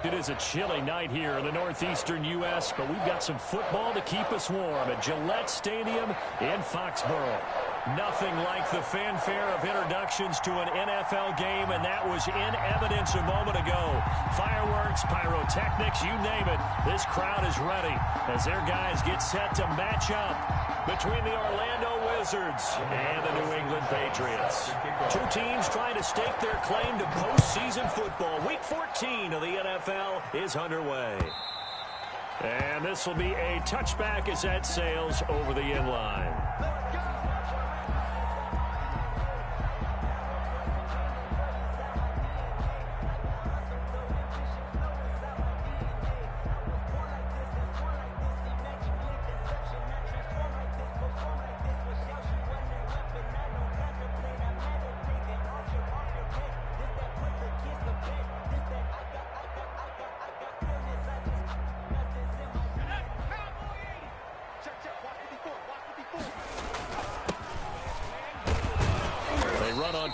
It is a chilly night here in the northeastern U.S., but we've got some football to keep us warm at Gillette Stadium in Foxborough. Nothing like the fanfare of introductions to an NFL game, and that was in evidence a moment ago. Fireworks, pyrotechnics, you name it. This crowd is ready as their guys get set to match up between the Orlando Wizards and the New England Patriots. Two teams trying to stake their claim to postseason football. Week 14 of the NFL is underway. And this will be a touchback as that sails over the end line.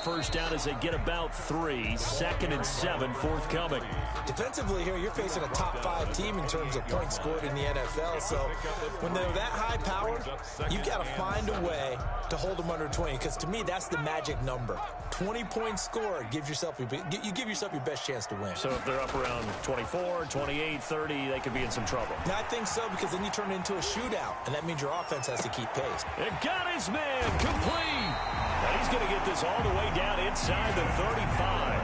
First down as they get about 3. 2nd and 7 forthcoming. Defensively here, you're facing a top 5 team in terms of points scored in the NFL. So when they're that high powered, you've got to find a way to hold them under 20. Because to me, that's the magic number. 20 points scored gives yourself you give yourself your best chance to win. So if they're up around 24, 28, 30, they could be in some trouble. I think so, because then you turn it into a shootout, and that means your offense has to keep pace. It got his man complete. Now he's going to get this all the way down inside the 35.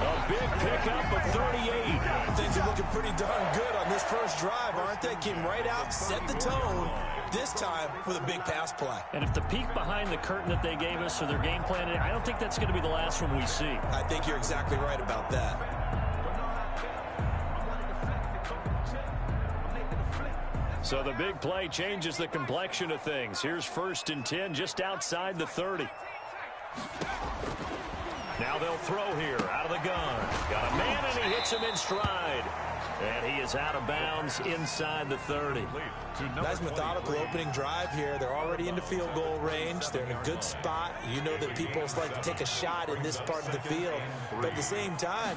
A big pickup of 38. Things are looking pretty darn good on this first drive, aren't they? Came right out, set the tone, this time with a big pass play. And if the peek behind the curtain that they gave us or their game plan, I don't think that's going to be the last one we see. I think you're exactly right about that. So the big play changes the complexion of things. Here's 1st and 10 just outside the 30. Now they'll throw here out of the gun. Got a man, and he hits him in stride. And he is out of bounds inside the 30. Nice methodical opening drive here. They're already into field goal range. They're in a good spot. You know that people like to take a shot in this part of the field. But at the same time,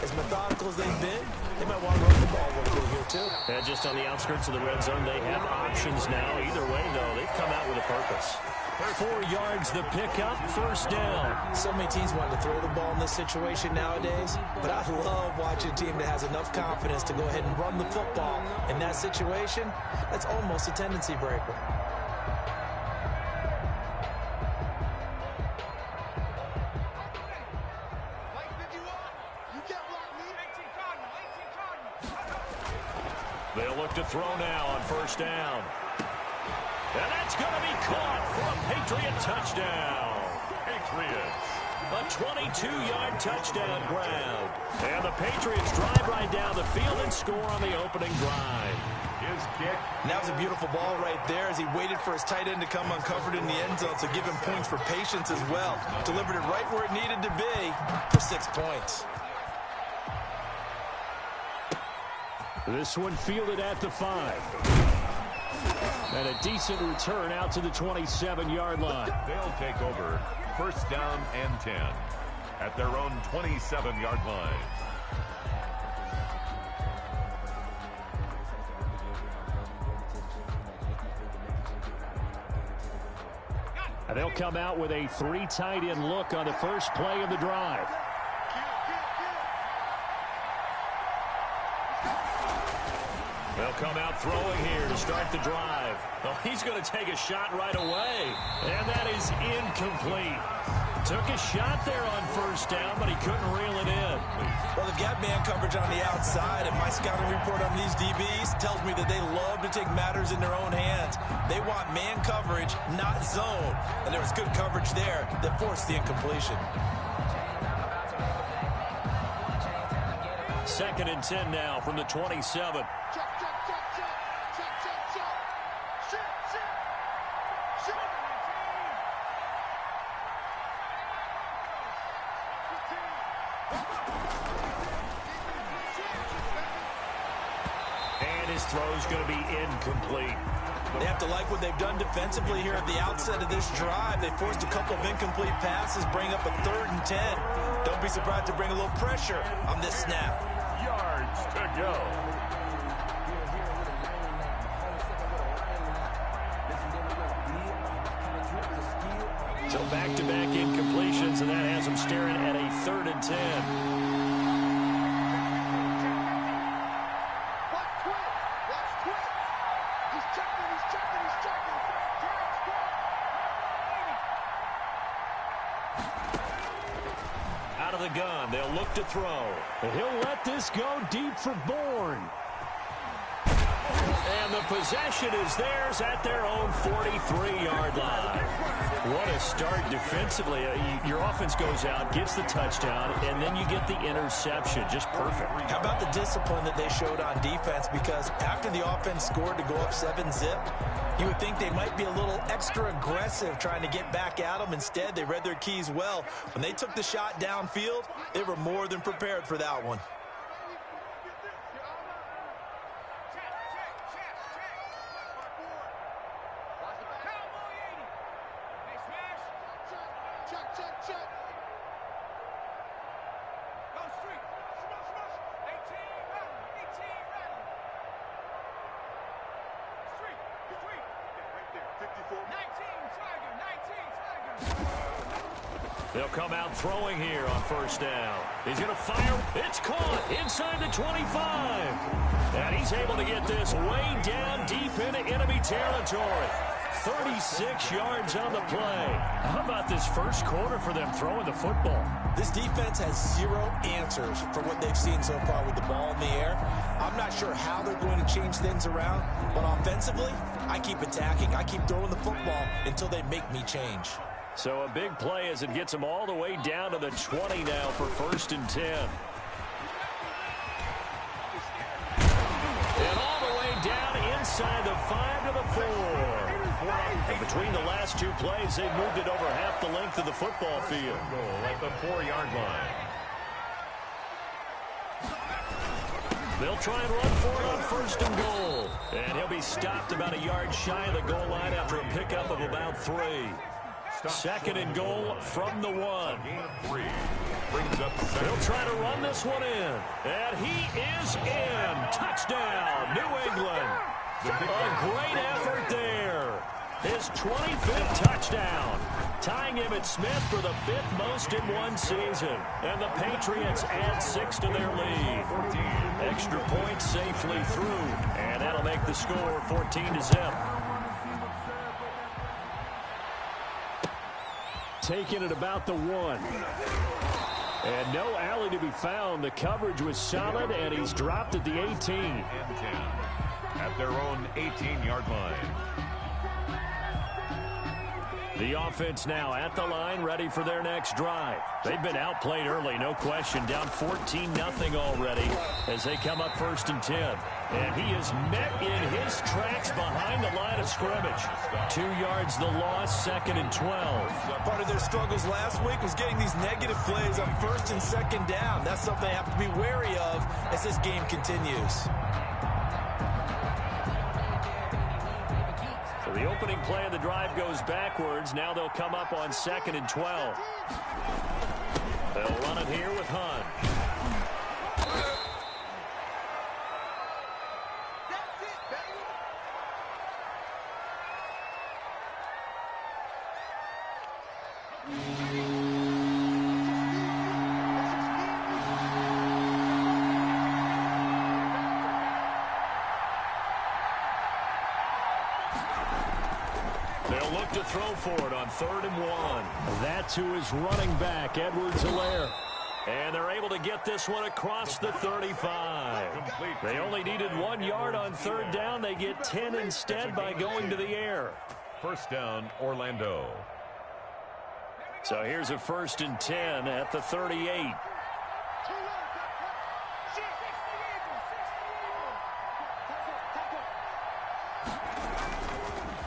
as methodical as they've been, they might want to run the ball a little bit here too. And just on the outskirts of the red zone, they have options now. Either way, though, they've come out with a purpose. 4 yards the pickup, 1st down. So many teams want to throw the ball in this situation nowadays, but I love watching a team that has enough confidence to go ahead and run the football. In that situation, that's almost a tendency breaker. They'll look to throw now on 1st down. And that's going to be caught for a Patriot touchdown. Patriots. A 22-yard touchdown ground. And the Patriots drive right down the field and score on the opening drive. His kick. And that was a beautiful ball right there as he waited for his tight end to come uncovered in the end zone to give him points for patience as well. Delivered it right where it needed to be for 6 points. This one fielded at the 5. And a decent return out to the 27-yard line. They'll take over 1st down and 10 at their own 27-yard line. And they'll come out with a 3 tight end look on the first play of the drive. They'll come out throwing here to start the drive. Oh, he's going to take a shot right away. And that is incomplete. Took a shot there on 1st down, but he couldn't reel it in. Well, they've got man coverage on the outside, and my scouting report on these DBs tells me that they love to take matters in their own hands. They want man coverage, not zone. And there was good coverage there that forced the incompletion. 2nd and 10 now from the 27. His throw's going to be incomplete. They have to like what they've done defensively here at the outset of this drive. They forced a couple of incomplete passes, bring up a 3rd and 10. Don't be surprised to bring a little pressure on this snap. yards to go. So back-to-back incompletions, and that has them staring at a 3rd and 10. Out of the gun, they'll look to throw. He'll let this go deep for Bourne. And the possession is theirs at their own 43-yard line. What a start defensively. Your offense goes out, gets the touchdown, and then you get the interception. Just perfect. How about the discipline that they showed on defense? Because after the offense scored to go up 7-zip, you would think they might be a little extra aggressive trying to get back at them. Instead, they read their keys well. When they took the shot downfield, they were more than prepared for that one. They'll come out throwing here on 1st down. He's going to fire. It's caught inside the 25. And he's able to get this way down deep into enemy territory. 36 yards on the play. How about this first quarter for them throwing the football? This defense has 0 answers for what they've seen so far with the ball in the air. I'm not sure how they're going to change things around, but offensively, I keep attacking. I keep throwing the football until they make me change. So a big play as it gets them all the way down to the 20 now for 1st and 10. And all the way down inside the 5 to the 4. And between the last 2 plays, they've moved it over half the length of the football field. Goal at the 4-yard line. They'll try and run for it on 1st and goal. And he'll be stopped about a yard shy of the goal line after a pickup of about 3. 2nd and goal from the 1. They'll try to run this one in. And he is in. Touchdown, New England. A great effort there. His 25th touchdown. Tying him at Smith for the 5th most in one season. And the Patriots add 6 to their lead. Extra points safely through. And that'll make the score 14-zip. Taking it about the 1. And no alley to be found. The coverage was solid, and he's dropped at the 18. And 10 at their own 18-yard line. The offense now at the line, ready for their next drive. They've been outplayed early, no question. Down 14-0 already as they come up 1st and 10. And he is met in his tracks behind the line of scrimmage. 2 yards the loss, 2nd and 12. Part of their struggles last week was getting these negative plays on 1st and 2nd down. That's something they have to be wary of as this game continues. So the opening play of the drive goes backwards. Now they'll come up on 2nd and 12. They'll run it here with Hunt. They'll look to throw for it on 3rd and 1. That's who is running back, Edwards-Helaire. And they're able to get this one across the 35. They only needed 1 yard on 3rd down. They get 10 instead by going to the air. 1st down, Orlando. So here's a 1st and 10 at the 38.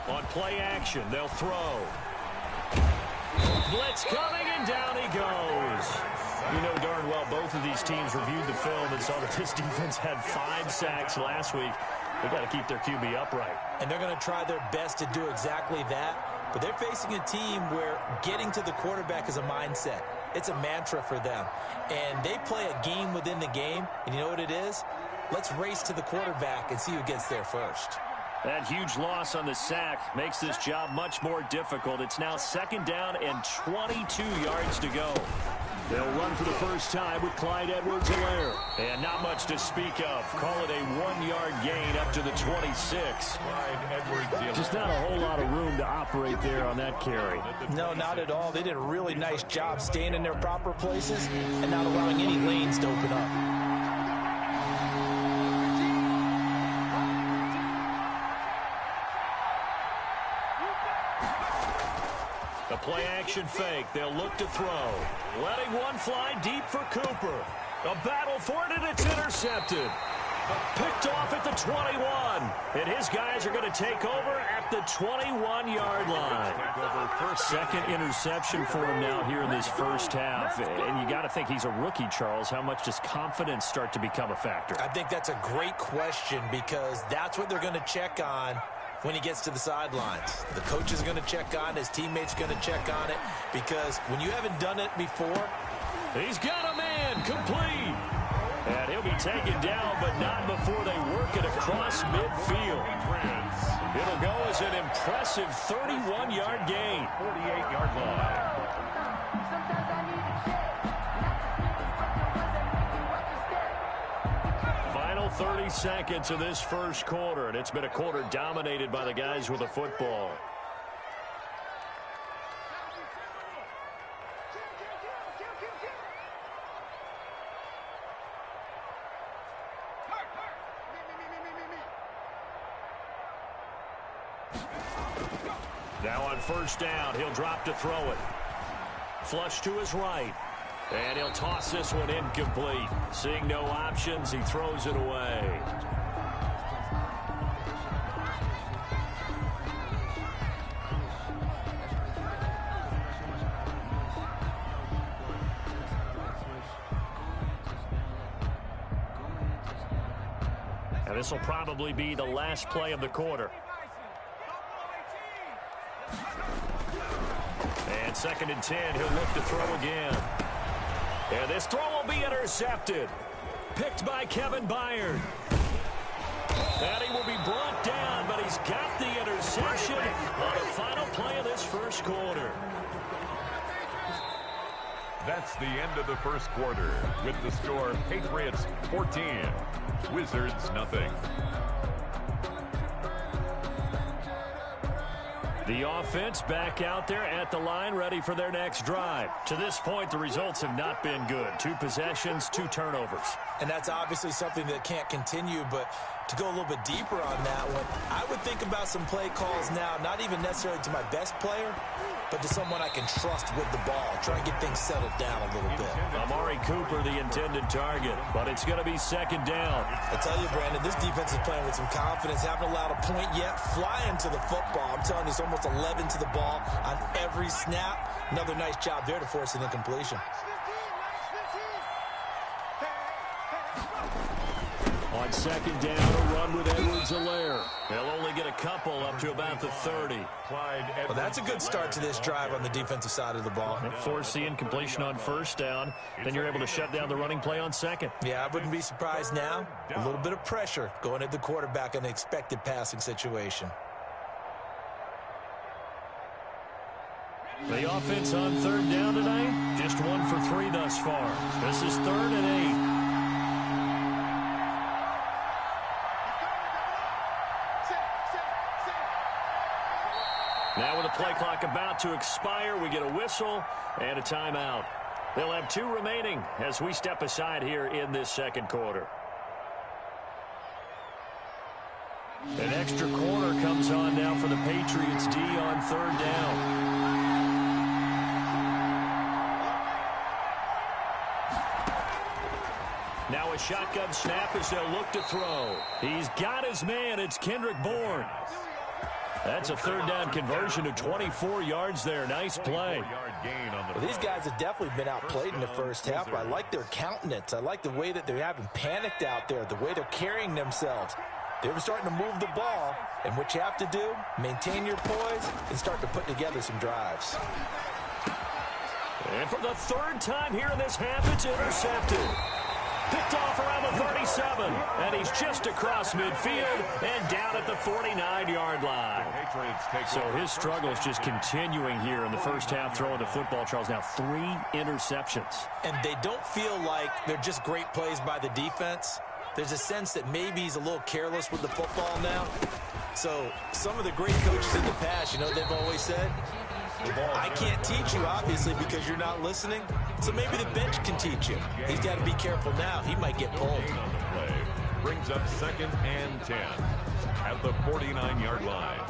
On play action, they'll throw. Blitz coming, and down he goes. You know darn well both of these teams reviewed the film and saw that this defense had 5 sacks last week. They've got to keep their QB upright. And they're going to try their best to do exactly that. But they're facing a team where getting to the quarterback is a mindset. It's a mantra for them. And they play a game within the game. And you know what it is? Let's race to the quarterback and see who gets there first. That huge loss on the sack makes this job much more difficult. It's now 2nd down and 22 yards to go. They'll run for the first time with Clyde Edwards-Helaire. And not much to speak of. Call it a 1-yard gain up to the 26. Just not a whole lot of room to operate there on that carry. No, not at all. They did a really nice job staying in their proper places and not allowing any lanes to open up. The play-action fake. They'll look to throw. Letting one fly deep for Cooper. A battle for it, and it's intercepted. Picked off at the 21. And his guys are going to take over at the 21-yard line. Second interception for him now here in this first half. And you got to think he's a rookie, Charles. How much does confidence start to become a factor? I think that's a great question because that's what they're going to check on when he gets to the sidelines. The coach is going to check on it. His teammates are going to check on it because when you haven't done it before. He's got a man complete. And he'll be taken down, but not before they work it across midfield. It'll go as an impressive 31-yard gain. 48-yard line. Final 30 seconds of this first quarter, and it's been a quarter dominated by the guys with the football. Now on first down, he'll drop to throw it. Flush to his right. And he'll toss this one incomplete. Seeing no options, he throws it away. And this will probably be the last play of the quarter. And 2nd and 10, he'll look to throw again. And this throw will be intercepted. Picked by Kevin Byard. And he will be brought down, but he's got the interception on the final play of this first quarter. That's the end of the first quarter with the score Patriots 14, Wizards nothing. The offense back out there at the line, ready for their next drive. To this point, the results have not been good. 2 possessions, 2 turnovers. And that's obviously something that can't continue, but to go a little bit deeper on that one, I would think about some play calls now, not even necessarily to my best player, but to someone I can trust with the ball. Try and get things settled down a little bit. Amari Cooper, the intended target, but it's going to be 2nd down. I tell you, Brandon, this defense is playing with some confidence. Haven't allowed a point yet. Flying to the football. I'm telling you, it's almost 11 to the ball on every snap. Another nice job there to force an incompletion. On 2nd down, a run with Edwards-Helaire. They'll only get a couple up to about the 30. Well, that's a good start to this drive on the defensive side of the ball. Force the incompletion on first down. Then you're able to shut down the running play on 2nd. Yeah, I wouldn't be surprised now. A little bit of pressure going at the quarterback in an expected passing situation. The offense on 3rd down tonight, just 1 for 3 thus far. This is 3rd and 8. Now with the play clock about to expire, we get a whistle and a timeout. They'll have 2 remaining as we step aside here in this second quarter. An extra corner comes on now for the Patriots D on 3rd down. Now a shotgun snap as they'll look to throw. He's got his man. It's Kendrick Bourne. That's a 3rd down conversion of 24 yards there. Nice play. Well, these guys have definitely been outplayed in the first half, but I like their countenance. I like the way that they haven't panicked out there, the way they're carrying themselves. They're starting to move the ball, and what you have to do, maintain your poise and start to put together some drives. And for the third time here in this half, it's intercepted. Picked off around the 37, and he's just across midfield and down at the 49-yard line. So his struggles just continuing here in the first half throwing the football, Charles. Now 3 interceptions. And they don't feel like they're just great plays by the defense. There's a sense that maybe he's a little careless with the football now. So some of the great coaches in the past, you know, they've always said, I can't teach you, obviously, because you're not listening. So maybe the bench can teach you. He's got to be careful now. He might get pulled. Brings up 2nd and 10 at the 49-yard line.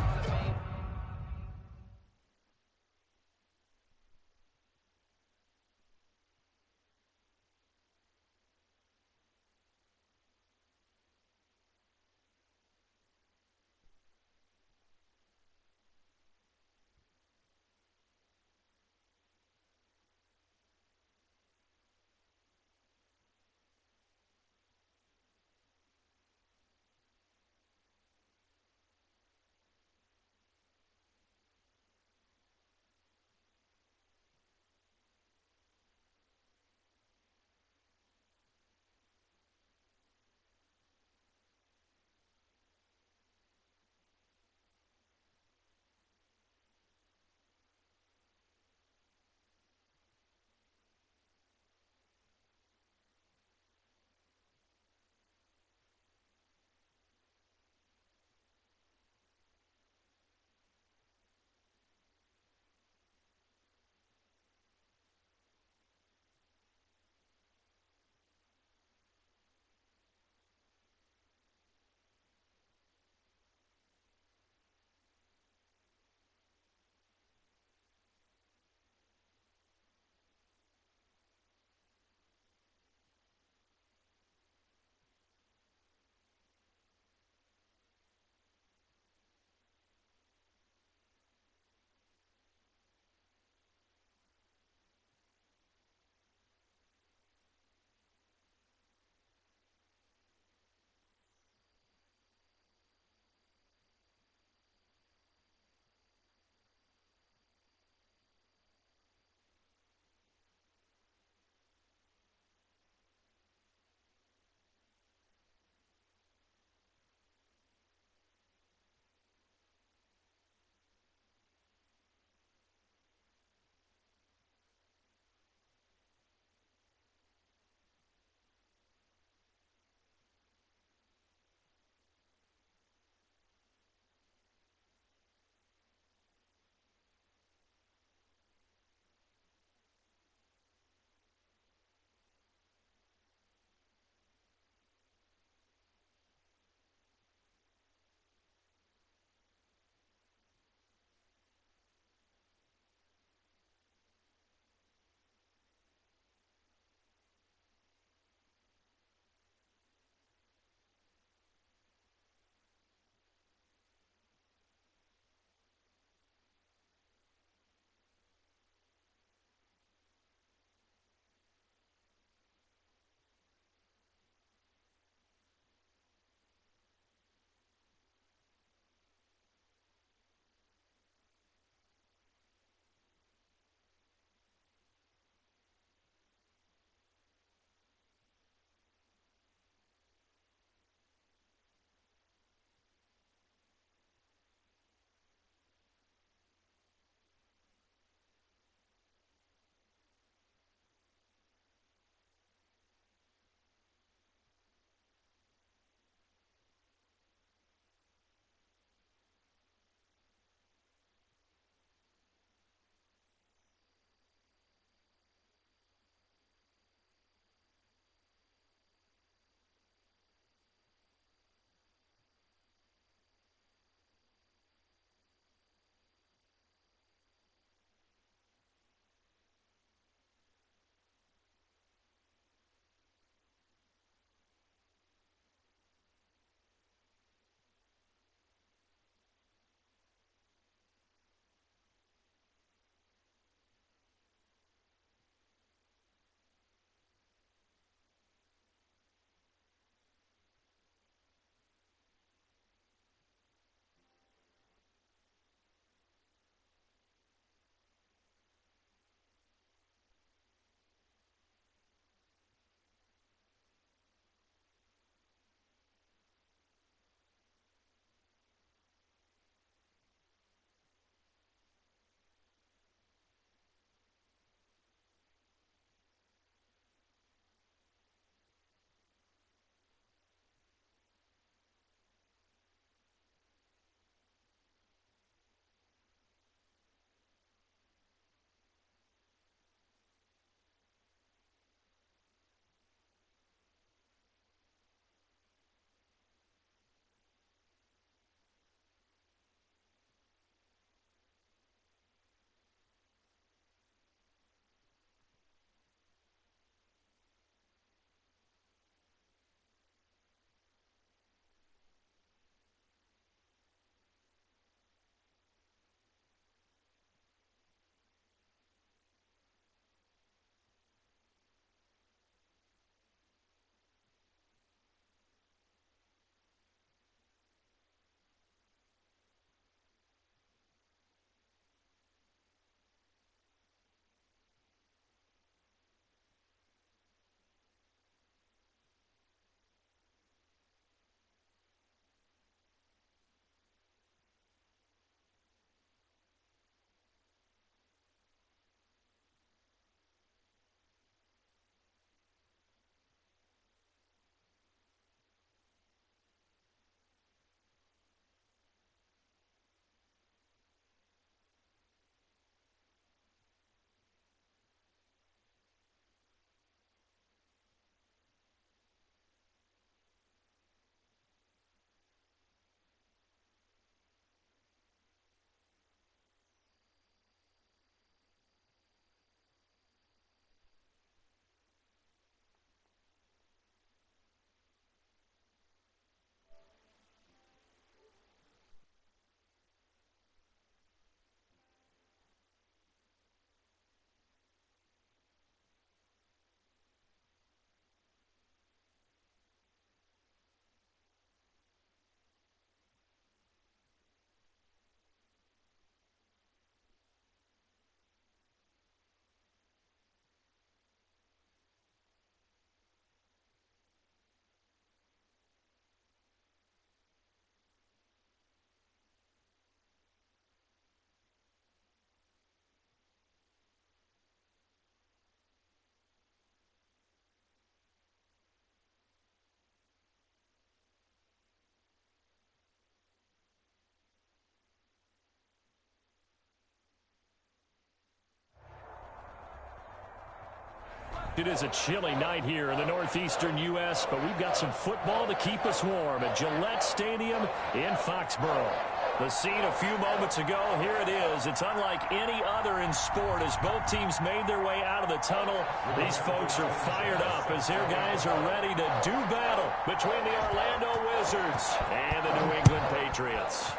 It is a chilly night here in the northeastern U.S., but we've got some football to keep us warm at Gillette Stadium in Foxborough. The scene a few moments ago, here it is. It's unlike any other in sport as both teams made their way out of the tunnel. These folks are fired up as their guys are ready to do battle between the Orlando Wizards and the New England Patriots.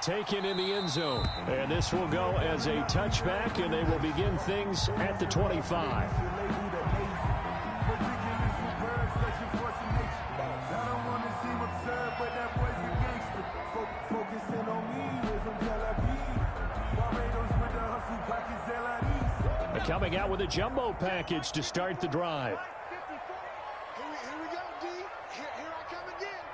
Taken in the end zone, and this will go as a touchback, and they will begin things at the 25. Coming out with a jumbo package to start the drive. Here we go, D. Here I come again.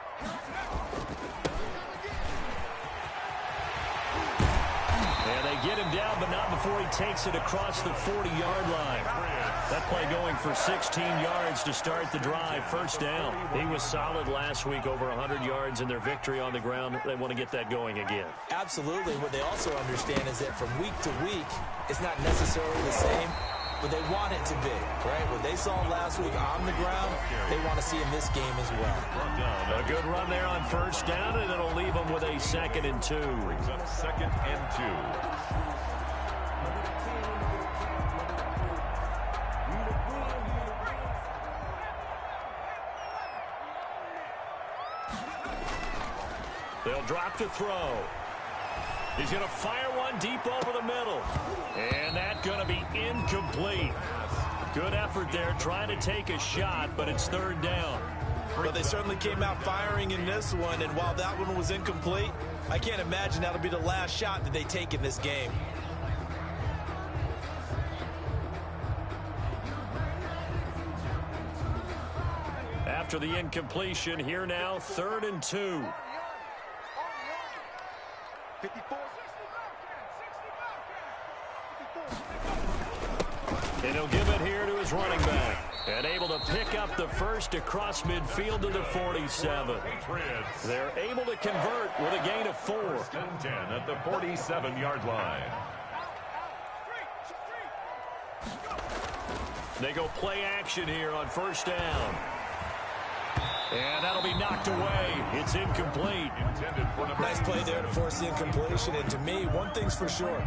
And they get him down, but not before he takes it across the 40-yard line. That play going for 16 yards to start the drive. First down. He was solid last week, over 100 yards in their victory on the ground. They want to get that going again. Absolutely. What they also understand is that from week to week, it's not necessarily the same, but they want it to be, right? What they saw last week on the ground, they want to see in this game as well. A good run there on first down, and it'll leave them with a 2nd and 2. Brings up 2nd and 2. They'll drop to throw. He's going to fire one deep over the middle. And that's going to be incomplete. Good effort there trying to take a shot, but it's 3rd down. Well, they certainly came out firing in this one, and while that one was incomplete, I can't imagine that'll be the last shot that they take in this game. After the incompletion, here now, 3rd and 2. 54. And he'll give it here to his running back. And able to pick up the first across midfield to the 47. They're able to convert with a gain of 4. 1st and 10 at the 47-yard line. They go play action here on first down. And that'll be knocked away. It's incomplete. Nice play there to force the incompletion. And to me, one thing's for sure.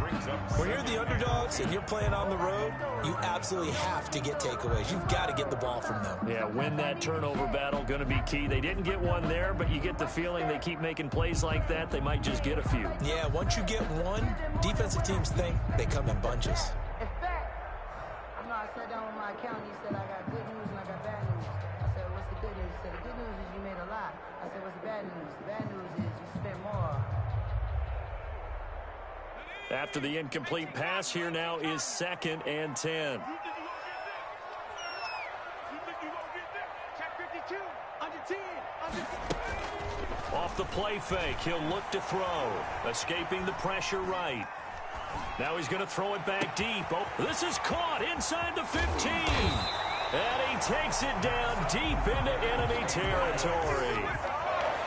When you're the underdogs and you're playing on the road, you absolutely have to get takeaways. You've got to get the ball from them. Yeah, win that turnover battle, going to be key. They didn't get one there, but you get the feeling they keep making plays like that, they might just get a few. Yeah, once you get one, defensive teams think they come in bunches. In fact, I sat down with my accountant. He said, I got good news and I got bad news. I said, what's the good news? He said, the good news is you made a lot. I said, what's the bad news? The bad news is you spent more. After the incomplete pass, here now is 2nd and 10. Off the play fake, he'll look to throw. Escaping the pressure right. Now he's going to throw it back deep. Oh, this is caught inside the 15. And he takes it down deep into enemy territory.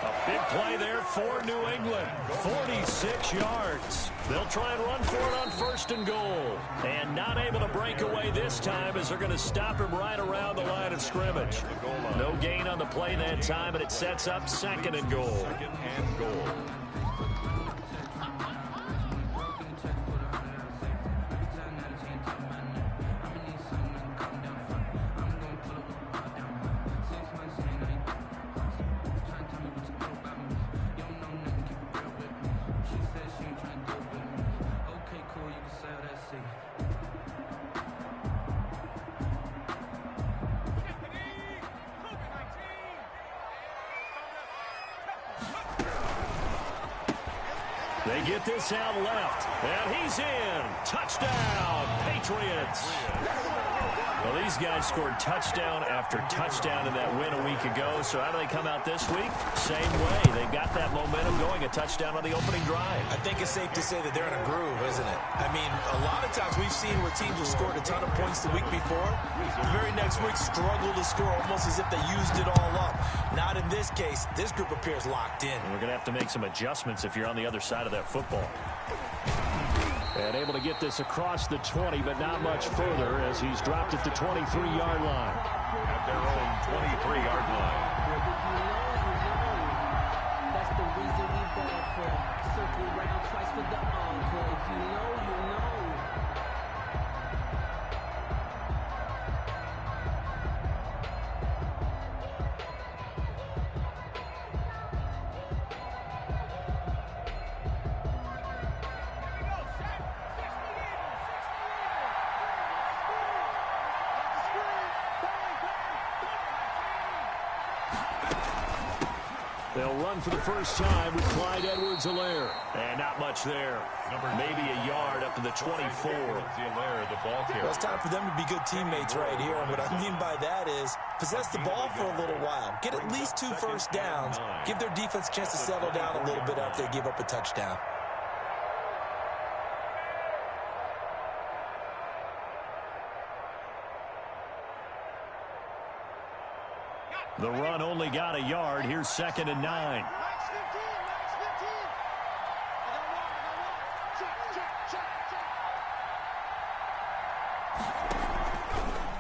A big play there for New England. 46 yards. They'll try and run for it on 1st and goal. And not able to break away this time as they're going to stop him right around the line of scrimmage. No gain on the play that time, and it sets up 2nd and goal. 2nd and goal. They get this out left, and he's in. Touchdown, Patriots. Well, these guys scored touchdown after touchdown in that win a week ago. So how do they come out this week? Same way. They've got that momentum going, a touchdown on the opening drive. I think it's safe to say that they're in a groove, isn't it? I mean, a lot of times we've seen where teams have scored a ton of points the week before. The very next week struggle to score almost as if they used it all up. Not in this case. This group appears locked in. And we're going to have to make some adjustments if you're on the other side of that football. And able to get this across the 20, but not much further as he's dropped at the 23-yard line. At their own 23-yard line. That's the reason we ball for. Circle round twice for the encore. If you know, you know. They'll run for the first time with Clyde Edwards-Helaire. And not much there. Maybe a yard up to the 24. Well, it's time for them to be good teammates right here. And what I mean by that is possess the ball for a little while. Get at least 2 first downs. Give their defense a chance to settle down a little bit after they give up a touchdown. The run only got a yard. Here's 2nd and 9. Max 15, Max 15. Check.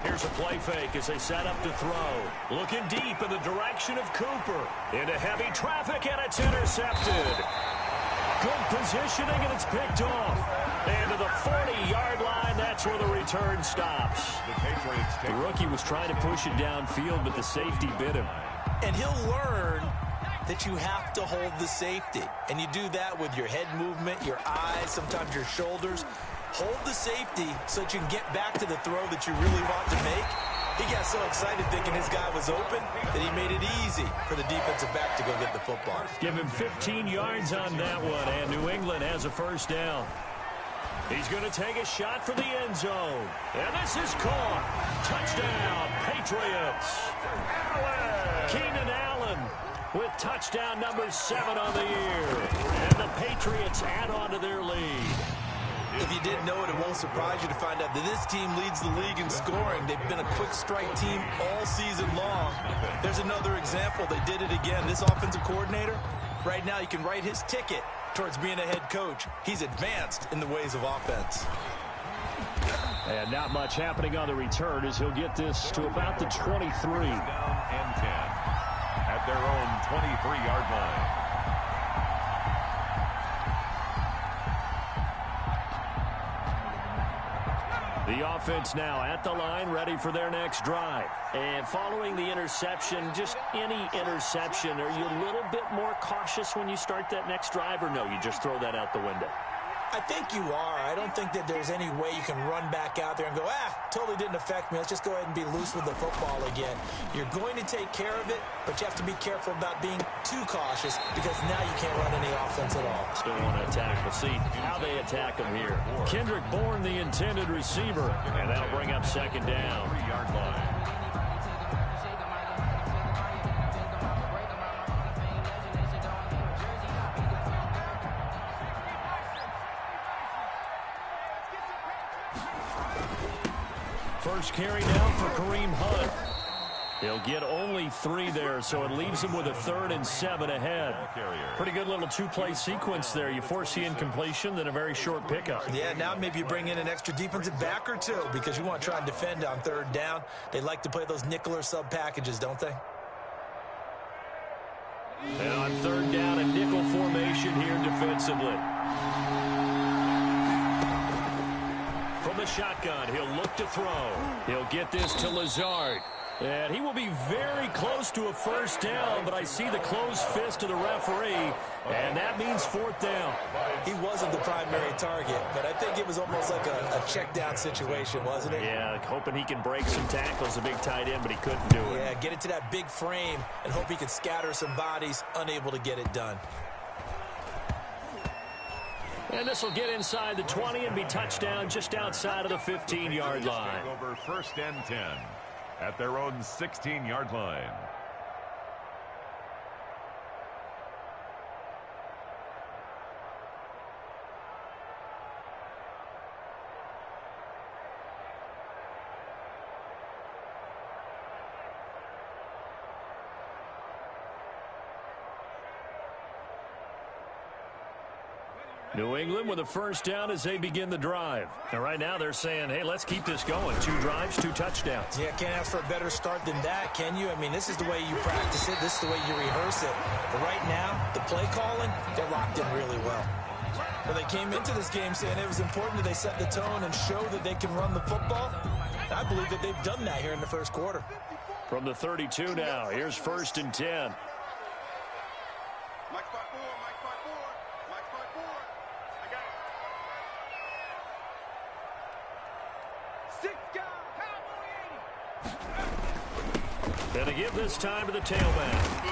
Here's a play fake as they set up to throw. Looking deep in the direction of Cooper. Into heavy traffic, and it's intercepted. Good positioning, and it's picked off. And to the 40-yard line, that's where the return stops. The rookie was trying to push it downfield, but the safety bit him. And he'll learn that you have to hold the safety. And you do that with your head movement, your eyes, sometimes your shoulders. Hold the safety so that you can get back to the throw that you really want to make. He got so excited thinking his guy was open that he made it easy for the defensive back to go get the football. Give him 15 yards on that one, and New England has a first down. He's going to take a shot for the end zone. And this is caught. Touchdown, Patriots. Keenan Allen with touchdown number 7 on the year. And the Patriots add on to their lead. If you didn't know it, it won't surprise you to find out that this team leads the league in scoring. They've been a quick strike team all season long. There's another example. They did it again. This offensive coordinator, right now you can write his ticket towards being a head coach. He's advanced in the ways of offense. And not much happening on the return as he'll get this to about the 23. Down and 10 at their own 23-yard line. The offense now at the line, ready for their next drive. And following the interception, just any interception, are you a little bit more cautious when you start that next drive, or no, you just throw that out the window? I think you are. I don't think that there's any way you can run back out there and go, totally didn't affect me. Let's just go ahead and be loose with the football again. You're going to take care of it, but you have to be careful about being too cautious because now you can't run any offense at all. Still want to attack. We'll see how they attack him here. Kendrick Bourne, the intended receiver, and that'll bring up 2nd down. 3-yard line. First carry now for Kareem Hunt. He'll get only 3 there, so it leaves him with a 3rd and 7 ahead. Pretty good little 2-play sequence there. You force the incompletion, then a very short pickup. Yeah, now maybe you bring in an extra defensive back or 2 because you want to try and defend on 3rd down. They like to play those nickel or sub packages, don't they? And on 3rd down, a nickel formation here defensively. From the shotgun, he'll look to throw. He'll get this to Lazard. And he will be very close to a first down, but I see the closed fist of the referee, and that means 4th down. He wasn't the primary target, but I think it was almost like a check down situation, wasn't it? Yeah, hoping he can break some tackles, a big tight end, but he couldn't do it. Yeah, get it to that big frame and hope he can scatter some bodies, unable to get it done. And this will get inside the 20 and be touchdown just outside of the 15-yard line. Over 1st and 10 at their own 16-yard line. New England with a first down as they begin the drive. And right now they're saying, hey, let's keep this going. 2 drives, 2 touchdowns. Yeah, can't ask for a better start than that, can you? I mean, this is the way you practice it. This is the way you rehearse it. But right now, the play calling, they're locked in really well. Well, they came into this game saying it was important that they set the tone and show that they can run the football. And I believe that they've done that here in the first quarter. From the 32 now, here's 1st and 10. Going to give this time to the tailback.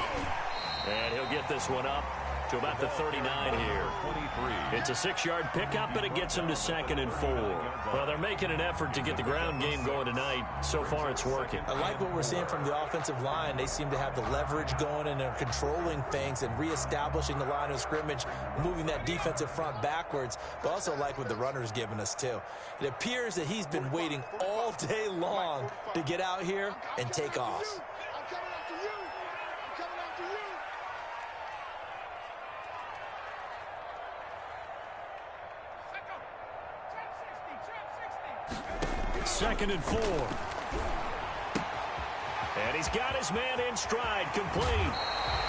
And he'll get this one up to about the 39 here. It's a 6-yard pickup, but it gets him to 2nd and 4. Well, they're making an effort to get the ground game going tonight. So far, it's working. I like what we're seeing from the offensive line. They seem to have the leverage going, and they're controlling things and reestablishing the line of scrimmage, moving that defensive front backwards, but also like what the runner's giving us, too. It appears that he's been waiting all day long to get out here and take off. I'm coming after you. I'm coming after you. 2nd and 4. And he's got his man in stride, complete.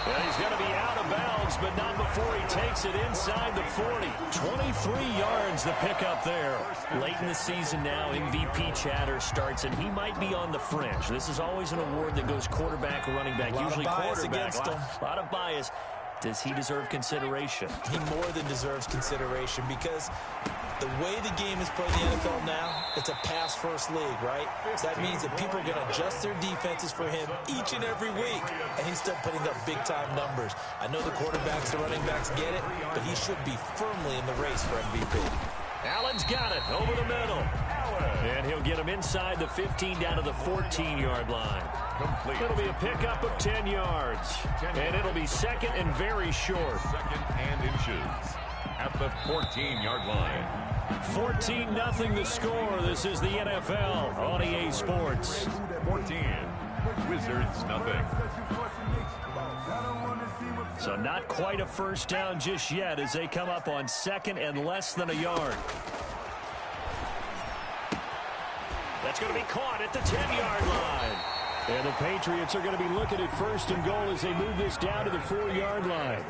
And he's going to be out of bounds, but not before he takes it inside the 40. 23 yards the pickup there. Late in the season now, MVP chatter starts, and he might be on the fringe. This is always an award that goes quarterback, running back, usually quarterback. A lot of bias. Does he deserve consideration? He more than deserves consideration because the way the game is played in the NFL now, it's a pass-first league, right? So that means that people are going to adjust their defenses for him each and every week, and he's still putting up big-time numbers. I know the quarterbacks, the running backs get it, but he should be firmly in the race for MVP. Allen's got it over the middle. And he'll get him inside the 15 down to the 14-yard line. Complete. It'll be a pickup of 10 yards. And it'll be 2nd and very short. 2nd and inches at the 14-yard line. 14-0 the score. This is the NFL on EA Sports. 14. Wizards nothing. So not quite a first down just yet as they come up on 2nd and less than a yard. That's going to be caught at the 10-yard line. And the Patriots are going to be looking at 1st and goal as they move this down to the 4-yard line.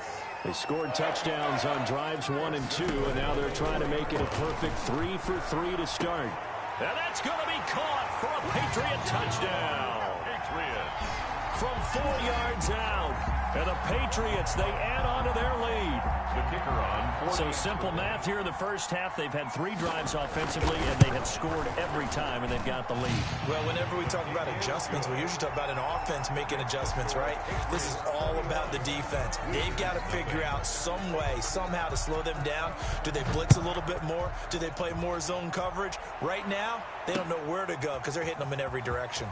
They scored touchdowns on drives 1 and 2, and now they're trying to make it a perfect 3 for 3 to start. And that's going to be caught for a Patriot touchdown. Patriots. From 4 yards out. And the Patriots, they add on to their lead. The kicker on. So simple math here in the first half. They've had 3 drives offensively, and they have scored every time, and they've got the lead. Well, whenever we talk about adjustments, we usually talk about an offense making adjustments, right? This is all about the defense. They've got to figure out some way, somehow to slow them down. Do they blitz a little bit more? Do they play more zone coverage? Right now, they don't know where to go because they're hitting them in every direction.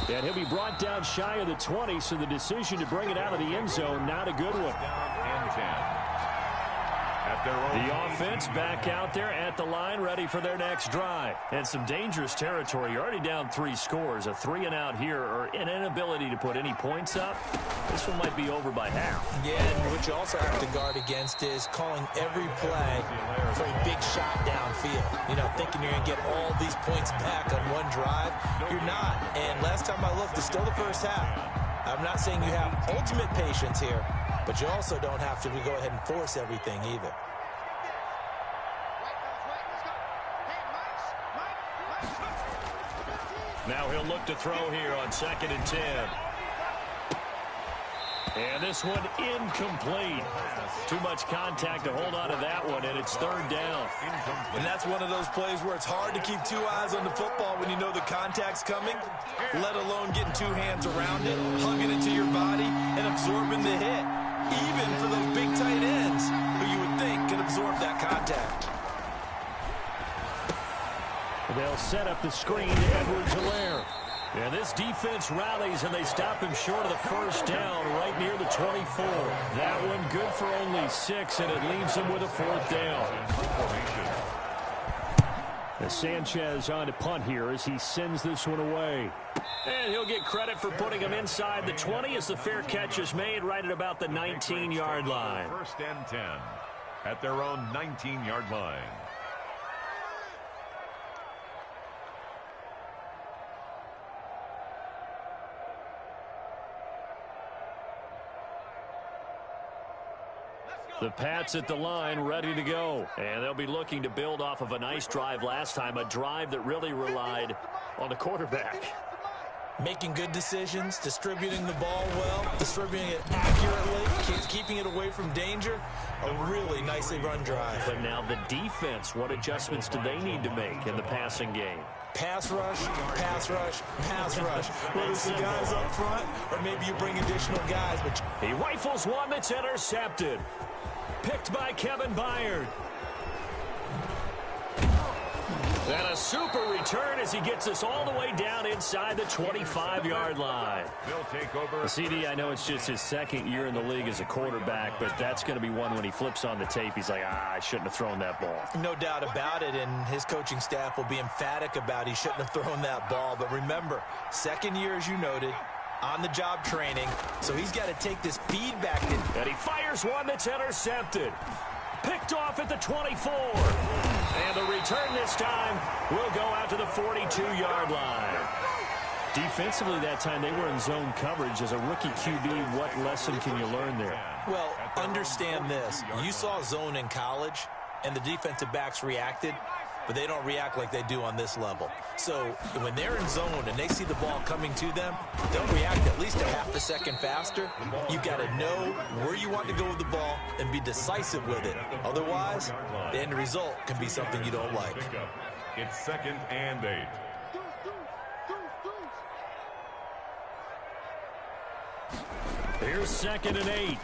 And he'll be brought down shy of the 20, so the decision to bring it out of the end zone, not a good one. And 10. At their own the offense back out there at the line, ready for their next drive. And some dangerous territory. You're already down 3 scores. A 3 and out here, or an inability to put any points up. This one might be over by half. Yeah, and what you also have to guard against is calling every play for a big shot downfield. You know, thinking you're going to get all these points back on one drive. You're not. And last time I looked, it's still the first half. I'm not saying you have ultimate patience here, but you also don't have to go ahead and force everything either. Now he'll look to throw here on 2nd and 10. And this one incomplete. Too much contact to hold on to that one, and it's 3rd down. And that's one of those plays where it's hard to keep 2 eyes on the football when you know the contact's coming, let alone getting 2 hands around it, hugging it to your body, and absorbing the hit. Even for those big tight ends who you would think could absorb that contact. They'll set up the screen to Edwards-Helaire. And this defense rallies, and they stop him short of the first down right near the 24. That one good for only 6, and it leaves him with a 4th down. Sanchez on to punt here as he sends this one away. And he'll get credit for putting him inside the 20 as the fair catch is made right at about the 19-yard line. First and 10 at their own 19-yard line. The Pats at the line, ready to go. And they'll be looking to build off of a nice drive last time, a drive that really relied on the quarterback. Making good decisions, distributing the ball well, distributing it accurately, keeping it away from danger. A really nicely run drive. But now the defense, what adjustments do they need to make in the passing game? Pass rush, pass rush, pass rush. Whether it's the guys up front or maybe you bring additional guys. But he rifles one that's intercepted. Picked by Kevin Byard. And a super return as he gets us all the way down inside the 25-yard line. They'll take over. CD, I know it's just his second year in the league as a quarterback, but that's going to be one when he flips on the tape. He's like, I shouldn't have thrown that ball. No doubt about it, and his coaching staff will be emphatic about he shouldn't have thrown that ball. But remember, second year, as you noted, on-the-job training, so he's got to take this feedback. And he fires one that's intercepted. Picked off at the 24. And the return this time will go out to the 42-yard line. Defensively that time, they were in zone coverage. As a rookie QB, what lesson can you learn there? Well, understand this. You saw zone in college, and the defensive backs reacted, but they don't react like they do on this level. So when they're in zone and they see the ball coming to them, they'll react at least a half a second faster. You've got to know where you want to go with the ball and be decisive with it. Otherwise, the end result can be something you don't like. It's second and 8. Here's second and 8.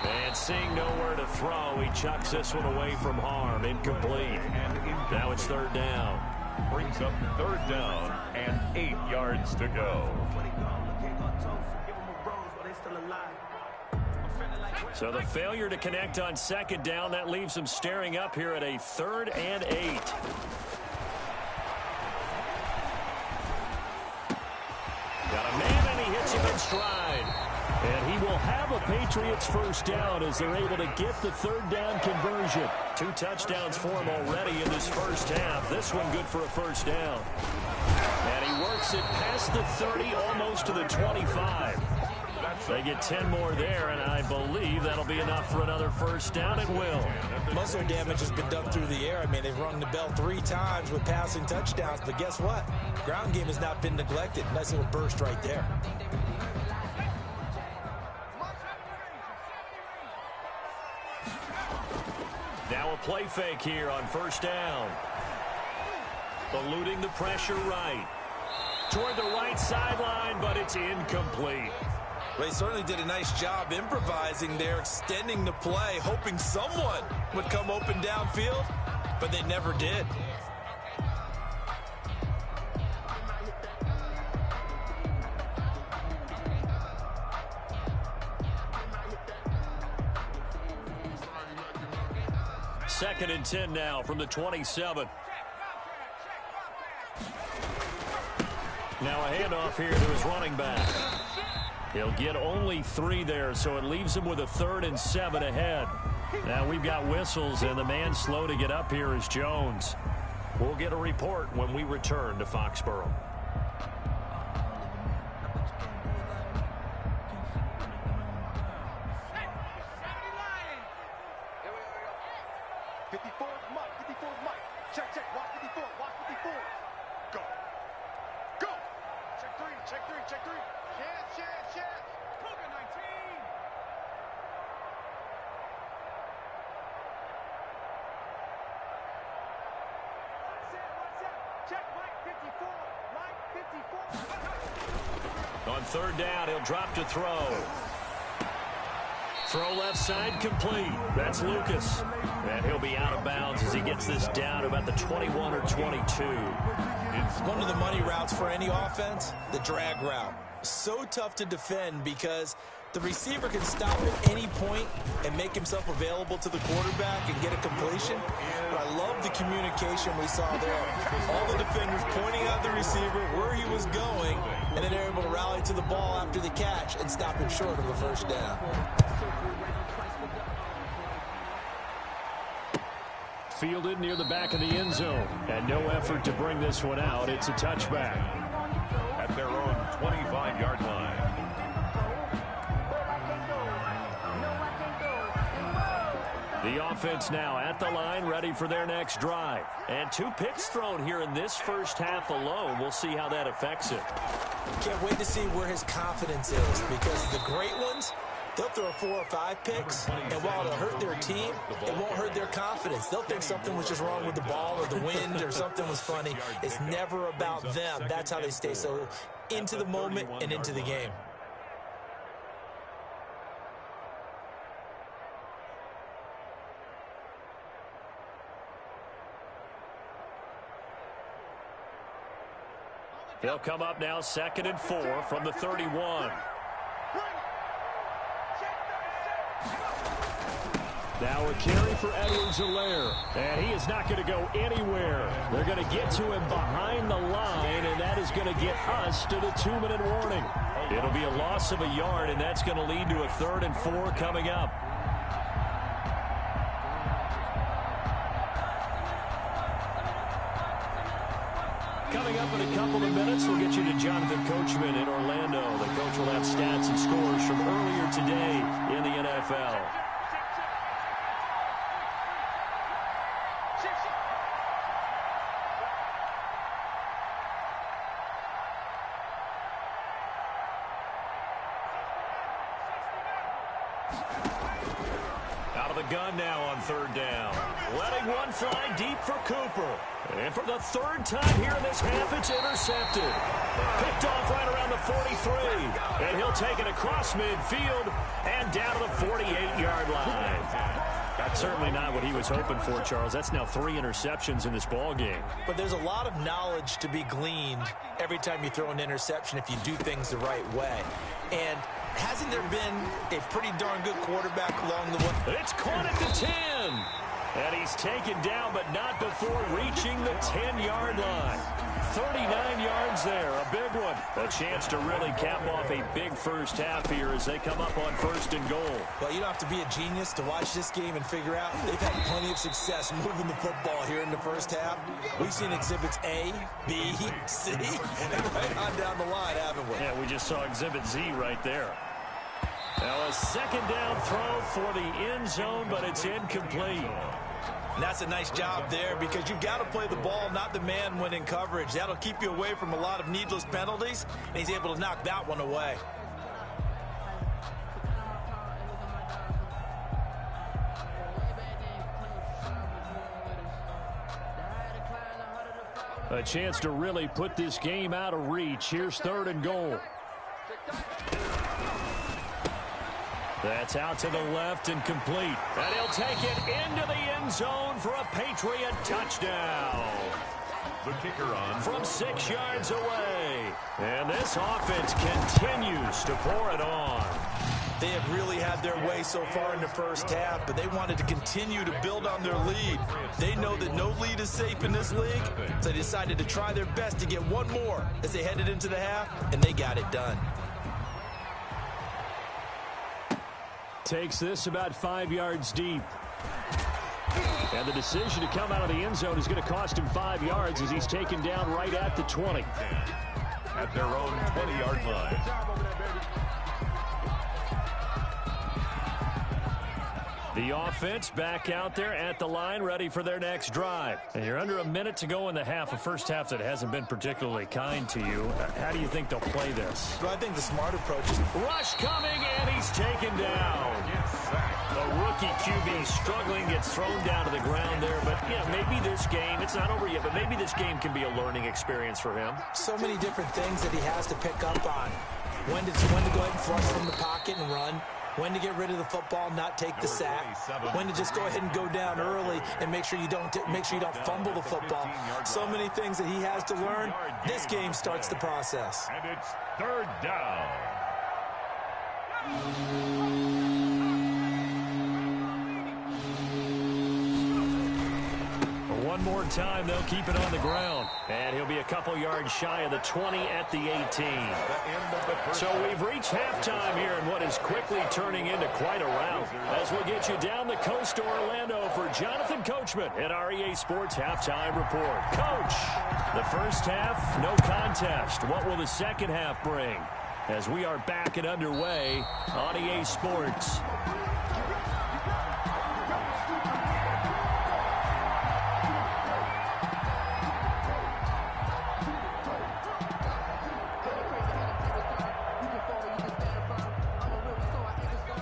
And seeing nowhere to throw, he chucks this one away from harm. Incomplete. Now it's third down. Brings up third down and 8 yards to go. So the failure to connect on second down, that leaves him staring up here at a third and 8. Got a man, and he hits him in stride. And he will have a Patriots first down as they're able to get the third down conversion. 2 touchdowns for him already in this first half. This one good for a first down. And he works it past the 30, almost to the 25. They get 10 more there, and I believe that'll be enough for another first down. It will. Muscle damage has been done through the air. I mean, they've rung the bell 3 times with passing touchdowns, but guess what? Ground game has not been neglected. Nice little burst right there. Now a play fake here on first down. Eluding the pressure right. Toward the right sideline, but it's incomplete. Well, he certainly did a nice job improvising there, extending the play, hoping someone would come open downfield, but they never did. Second and 10 now from the 27. Now a handoff here to his running back. He'll get only 3 there, so it leaves him with a 3rd and 7 ahead. Now we've got whistles, and the man slow to get up here is Jones. We'll get a report when we return to Foxborough. On third down, he'll drop to throw. Throw left side complete. That's Lucas. And he'll be out of bounds as he gets this down about the 21 or 22. It's one of the money routes for any offense, the drag route. So tough to defend because The receiver can stop at any point and make himself available to the quarterback and get a completion. But I love the communication we saw there. All the defenders pointing out the receiver, where he was going, and then they're able to rally to the ball after the catch and stop him short of a first down. Fielded near the back of the end zone. And no effort to bring this one out. It's a touchback. At their own 25-yard line. The offense now at the line, ready for their next drive. And 2 picks thrown here in this first half alone. We'll see how that affects it. Can't wait to see where his confidence is, because the great ones, they'll throw 4 or 5 picks, and while it'll hurt their team, it won't hurt their confidence. They'll think something was just wrong with the ball or the wind or something was funny. It's never about them. That's how they stay so into the moment and into the game. They'll come up now 2nd and 4 from the 31. Now a carry for Edwards-Helaire, and he is not going to go anywhere. They're going to get to him behind the line, and that is going to get us to the 2-minute warning. It'll be a loss of a yard, and that's going to lead to a 3rd and 4 coming up. Coming up in a couple of minutes, we'll get you to Jonathan Coachman in Orlando. The coach will have stats and scores from earlier today in the NFL. Out of the gun now on 3rd down. Letting one fly deep for Cooper. And for the 3rd time here in this half, it's intercepted. Picked off right around the 43. And he'll take it across midfield and down to the 48-yard line. That's certainly not what he was hoping for, Charles. That's now 3 interceptions in this ball game. But there's a lot of knowledge to be gleaned every time you throw an interception if you do things the right way. And hasn't there been a pretty darn good quarterback along the way? It's caught at the 10. And he's taken down, but not before reaching the 10-yard line. 39 yards there, a big one. A chance to really cap off a big first half here as they come up on 1st and goal. Well, you don't have to be a genius to watch this game and figure out they've had plenty of success moving the football here in the first half. We've seen exhibits A, B, C, and right on down the line, haven't we? Yeah, we just saw exhibit Z right there. Now a 2nd down throw for the end zone, but it's incomplete. And that's a nice job there, because you've got to play the ball, not the man when in coverage. That'll keep you away from a lot of needless penalties, and he's able to knock that one away. A chance to really put this game out of reach. Here's 3rd and goal. That's out to the left and complete. And he'll take it into the end zone for a Patriot touchdown. The kicker on from 6 yards away. And this offense continues to pour it on. They have really had their way so far in the first half, but they wanted to continue to build on their lead. They know that no lead is safe in this league, so they decided to try their best to get one more as they headed into the half, and they got it done. Takes this about 5 yards deep. And the decision to come out of the end zone is going to cost him 5 yards as he's taken down right at the 20. At their own 20-yard line. The offense back out there at the line, ready for their next drive. And you're under a minute to go in the half, a first half that hasn't been particularly kind to you. How do you think they'll play this? Well, I think the smart approach is rush coming, and he's taken down. The rookie QB struggling, gets thrown down to the ground there. But, yeah, maybe this game, it's not over yet, but maybe this game can be a learning experience for him. So many different things that he has to pick up on. When to go ahead and flush from the pocket and run. When to get rid of the football, not take the sack. When to just go ahead and go down early and make sure you don't fumble the football. So many things that he has to learn. This game starts the process. And it's 3rd down. One more time, they'll keep it on the ground. And he'll be a couple yards shy of the 20 at the 18. So we've reached halftime here in what is quickly turning into quite a rout. As we'll get you down the coast to Orlando for Jonathan Coachman at our EA Sports Halftime Report. Coach, the first half, no contest. What will the second half bring? As we are back and underway on EA Sports.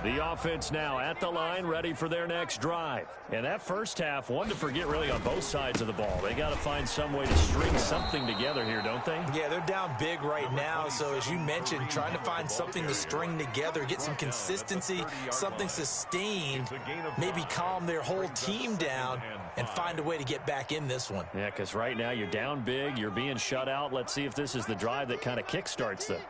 The offense now at the line, ready for their next drive. And that first half, one to forget really on both sides of the ball. They got to find some way to string something together here, don't they? Yeah, they're down big right now. So as you mentioned, trying to find something to string together, get some consistency, something sustained, maybe calm their whole team down and find a way to get back in this one. Yeah, because right now you're down big, you're being shut out. Let's see if this is the drive that kind of kickstarts them.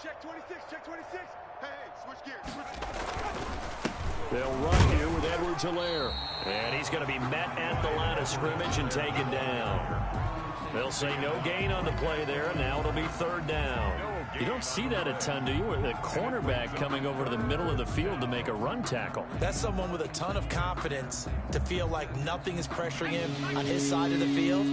Check 26, check 26. Hey, switch gears. They'll run here with Edwards-Helaire. And he's going to be met at the line of scrimmage and taken down. They'll say no gain on the play there, and now it'll be third down. You don't see that a ton, do you? With a cornerback coming over to the middle of the field to make a run tackle. That's someone with a ton of confidence to feel like nothing is pressuring him on his side of the field.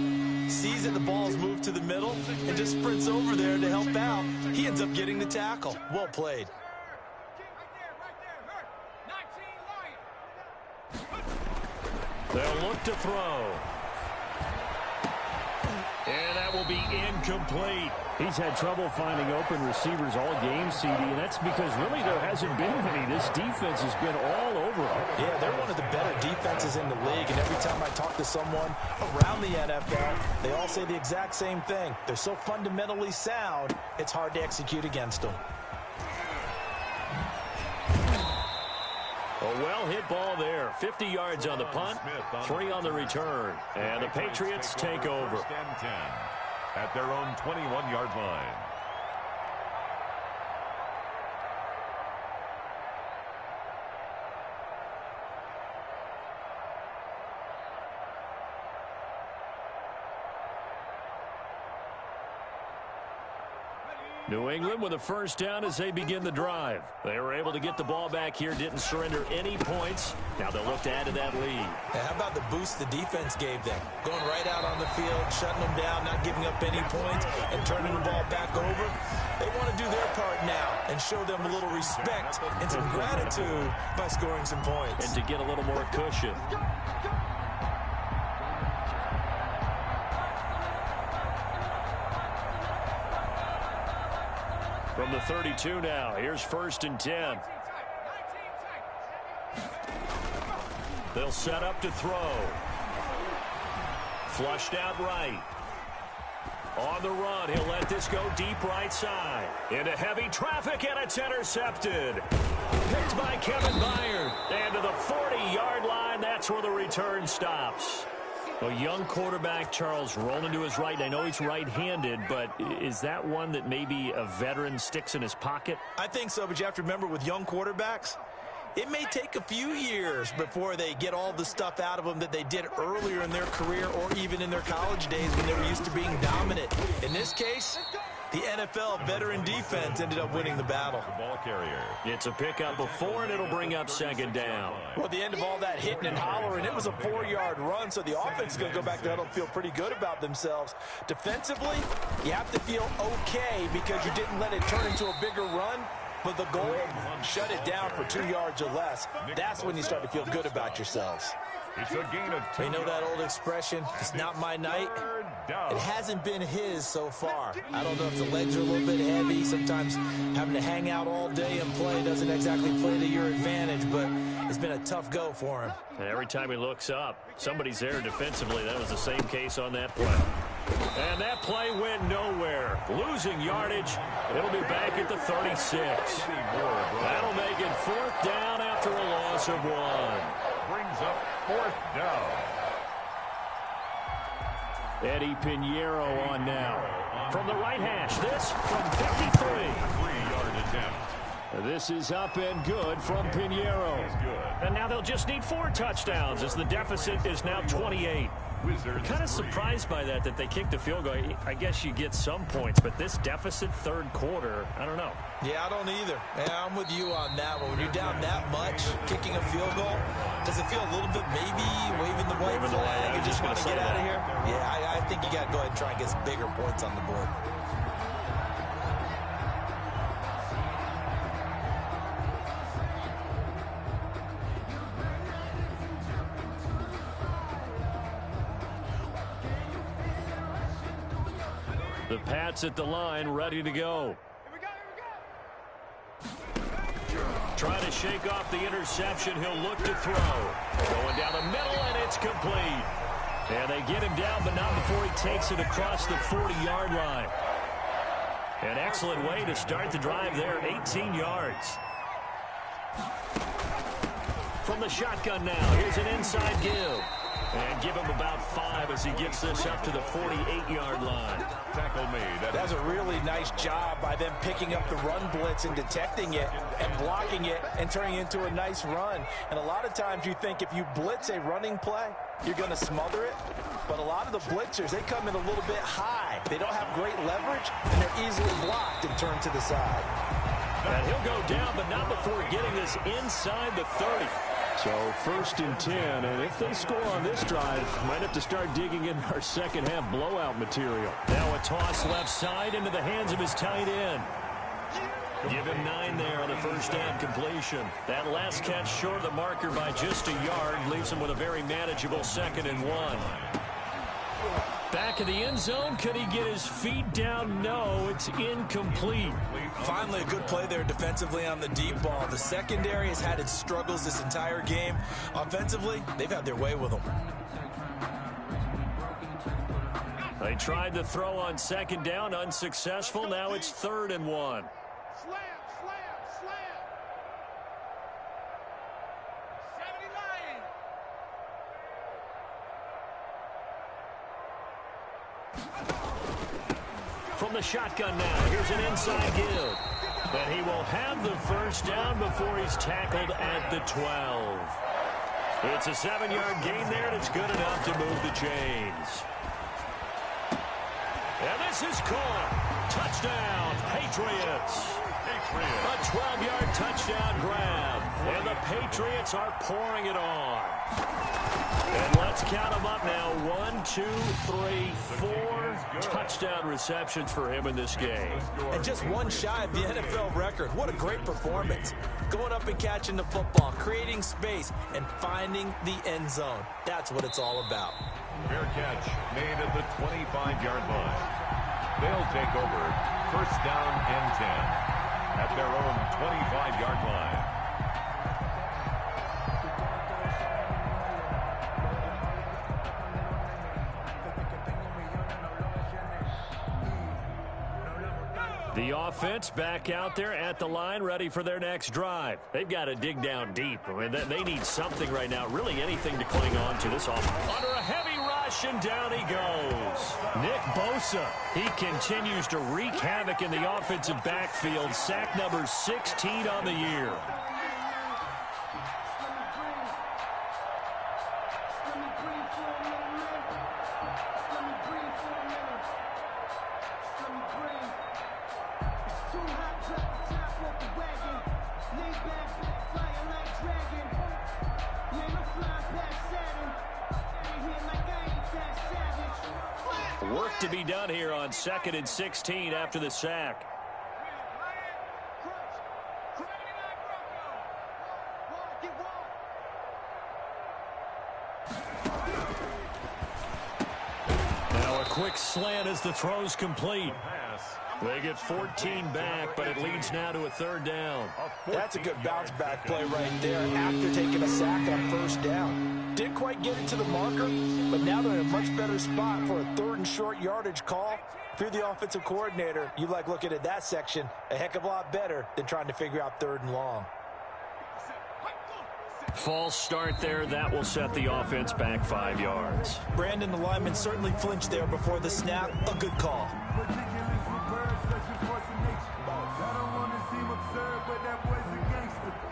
Sees that the ball's moved to the middle and just sprints over there to help out. He ends up getting the tackle. Well played. They'll look to throw. And that will be incomplete. He's had trouble finding open receivers all game, CD, and that's because really there hasn't been many. This defense has been all over them. Yeah, they're one of the better defenses in the league, and every time I talk to someone around the NFL, they all say the exact same thing. They're so fundamentally sound, it's hard to execute against them. A well-hit ball there. 50 yards on the punt, 3 on the return. And the Patriots take over. At their own 21-yard line. New England with a first down as they begin the drive. They were able to get the ball back here, didn't surrender any points. Now they'll look to add to that lead. Now, how about the boost the defense gave them? Going right out on the field, shutting them down, not giving up any points, and turning the ball back over. They want to do their part now and show them a little respect and some gratitude by scoring some points. And to get a little more cushion. From the 32 now, here's 1st and 10. They'll set up to throw. Flushed out right. On the run, he'll let this go deep right side. Into heavy traffic, and it's intercepted. Picked by Kevin Byard. And to the 40-yard line, that's where the return stops. A young quarterback, Charles, rolling to his right. I know he's right-handed, but is that one that maybe a veteran sticks in his pocket? I think so, but you have to remember with young quarterbacks, it may take a few years before they get all the stuff out of them that they did earlier in their career or even in their college days when they were used to being dominant. In this case, the NFL veteran defense ended up winning the battle. The ball carrier. It's a pickup of 4, and it'll bring up 2nd down. Well, at the end of all that hitting and hollering, it was a 4-yard run, so the offense is going to go back there and feel pretty good about themselves. Defensively, you have to feel okay because you didn't let it turn into a bigger run. But the goal, shut it down for 2 yards or less. That's when you start to feel good about yourselves. It's a gain of 2. You know that old expression, it's not my night? It hasn't been his so far. I don't know if the legs are a little bit heavy. Sometimes having to hang out all day and play doesn't exactly play to your advantage, but it's been a tough go for him. And every time he looks up, somebody's there defensively. That was the same case on that play. And that play went nowhere. Losing yardage. It'll be back at the 36. That'll make it 4th down after a loss of 1. Brings up 4th down. Eddie Pinheiro on now. From the right hash, this from 53. 3-yard attempt. This is up and good from Pinheiro. And now they'll just need 4 touchdowns as the deficit is now 28. Kind of surprised by that they kicked the field goal. I guess you get some points, but this deficit third quarter, I don't know. Yeah, I don't either. Yeah, I'm with you on that one. When you're down that much, kicking a field goal, does it feel a little bit maybe waving the white flag and just want to get out of here? Yeah, I think you got to go ahead and try and get some bigger points on the board. The Pats at the line, ready to go. Trying to shake off the interception. He'll look to throw. Going down the middle, and it's complete. And they get him down, but not before he takes it across the 40-yard line. An excellent way to start the drive there, 18 yards. From the shotgun now, here's an inside give. And give him about 5 as he gets this up to the 48-yard line. Tackle made. That's a really nice job by them picking up the run blitz and detecting it and blocking it and turning it into a nice run. And a lot of times you think if you blitz a running play, you're going to smother it. But a lot of the blitzers, they come in a little bit high. They don't have great leverage, and they're easily blocked and turned to the side. And he'll go down, but not before getting this inside the 30. So 1st and 10, and if they score on this drive, might have to start digging in our second half blowout material. Now a toss left side into the hands of his tight end. Give him 9 there on the first down completion. That last catch short of the marker by just a yard leaves him with a very manageable 2nd and 1. Back in the end zone, could he get his feet down? No, it's incomplete. Finally, a good play there defensively on the deep ball. The secondary has had its struggles this entire game. Offensively, they've had their way with them. They tried to throw on 2nd down, unsuccessful. Now it's 3rd and 1. Slam, slam, slam. 79. From the shotgun now, here's an inside give. But he will have the first down before he's tackled at the 12. It's a 7-yard gain there, and it's good enough to move the chains. And this is caught. Touchdown, Patriots. A 12-yard touchdown grab. And the Patriots are pouring it on. And let's count them up now. 1, 2, 3, 4 touchdown receptions for him in this game. And just one shy of the NFL record. What a great performance. Going up and catching the football, creating space, and finding the end zone. That's what it's all about. Fair catch made at the 25-yard line. They'll take over 1st down and 10 at their own 25-yard line. The offense back out there at the line, ready for their next drive. They've got to dig down deep. I mean, they need something right now, really anything to cling on to this offense. Under a heavy rush, and down he goes. Nick Bosa, he continues to wreak havoc in the offensive backfield. Sack number 16 on the year. Work to be done here on 2nd and 16 after the sack. Now a quick slant as the throw's complete. They get 14 back, but it leads now to a 3rd down. That's a good bounce back play right there after taking a sack on 1st down. Didn't quite get it to the marker, but now they're in a much better spot for a 3rd and short yardage call. If you're the offensive coordinator, you like looking at that section a heck of a lot better than trying to figure out 3rd and long. False start there. That will set the offense back 5 yards. Brandon, the lineman certainly flinched there before the snap. A good call.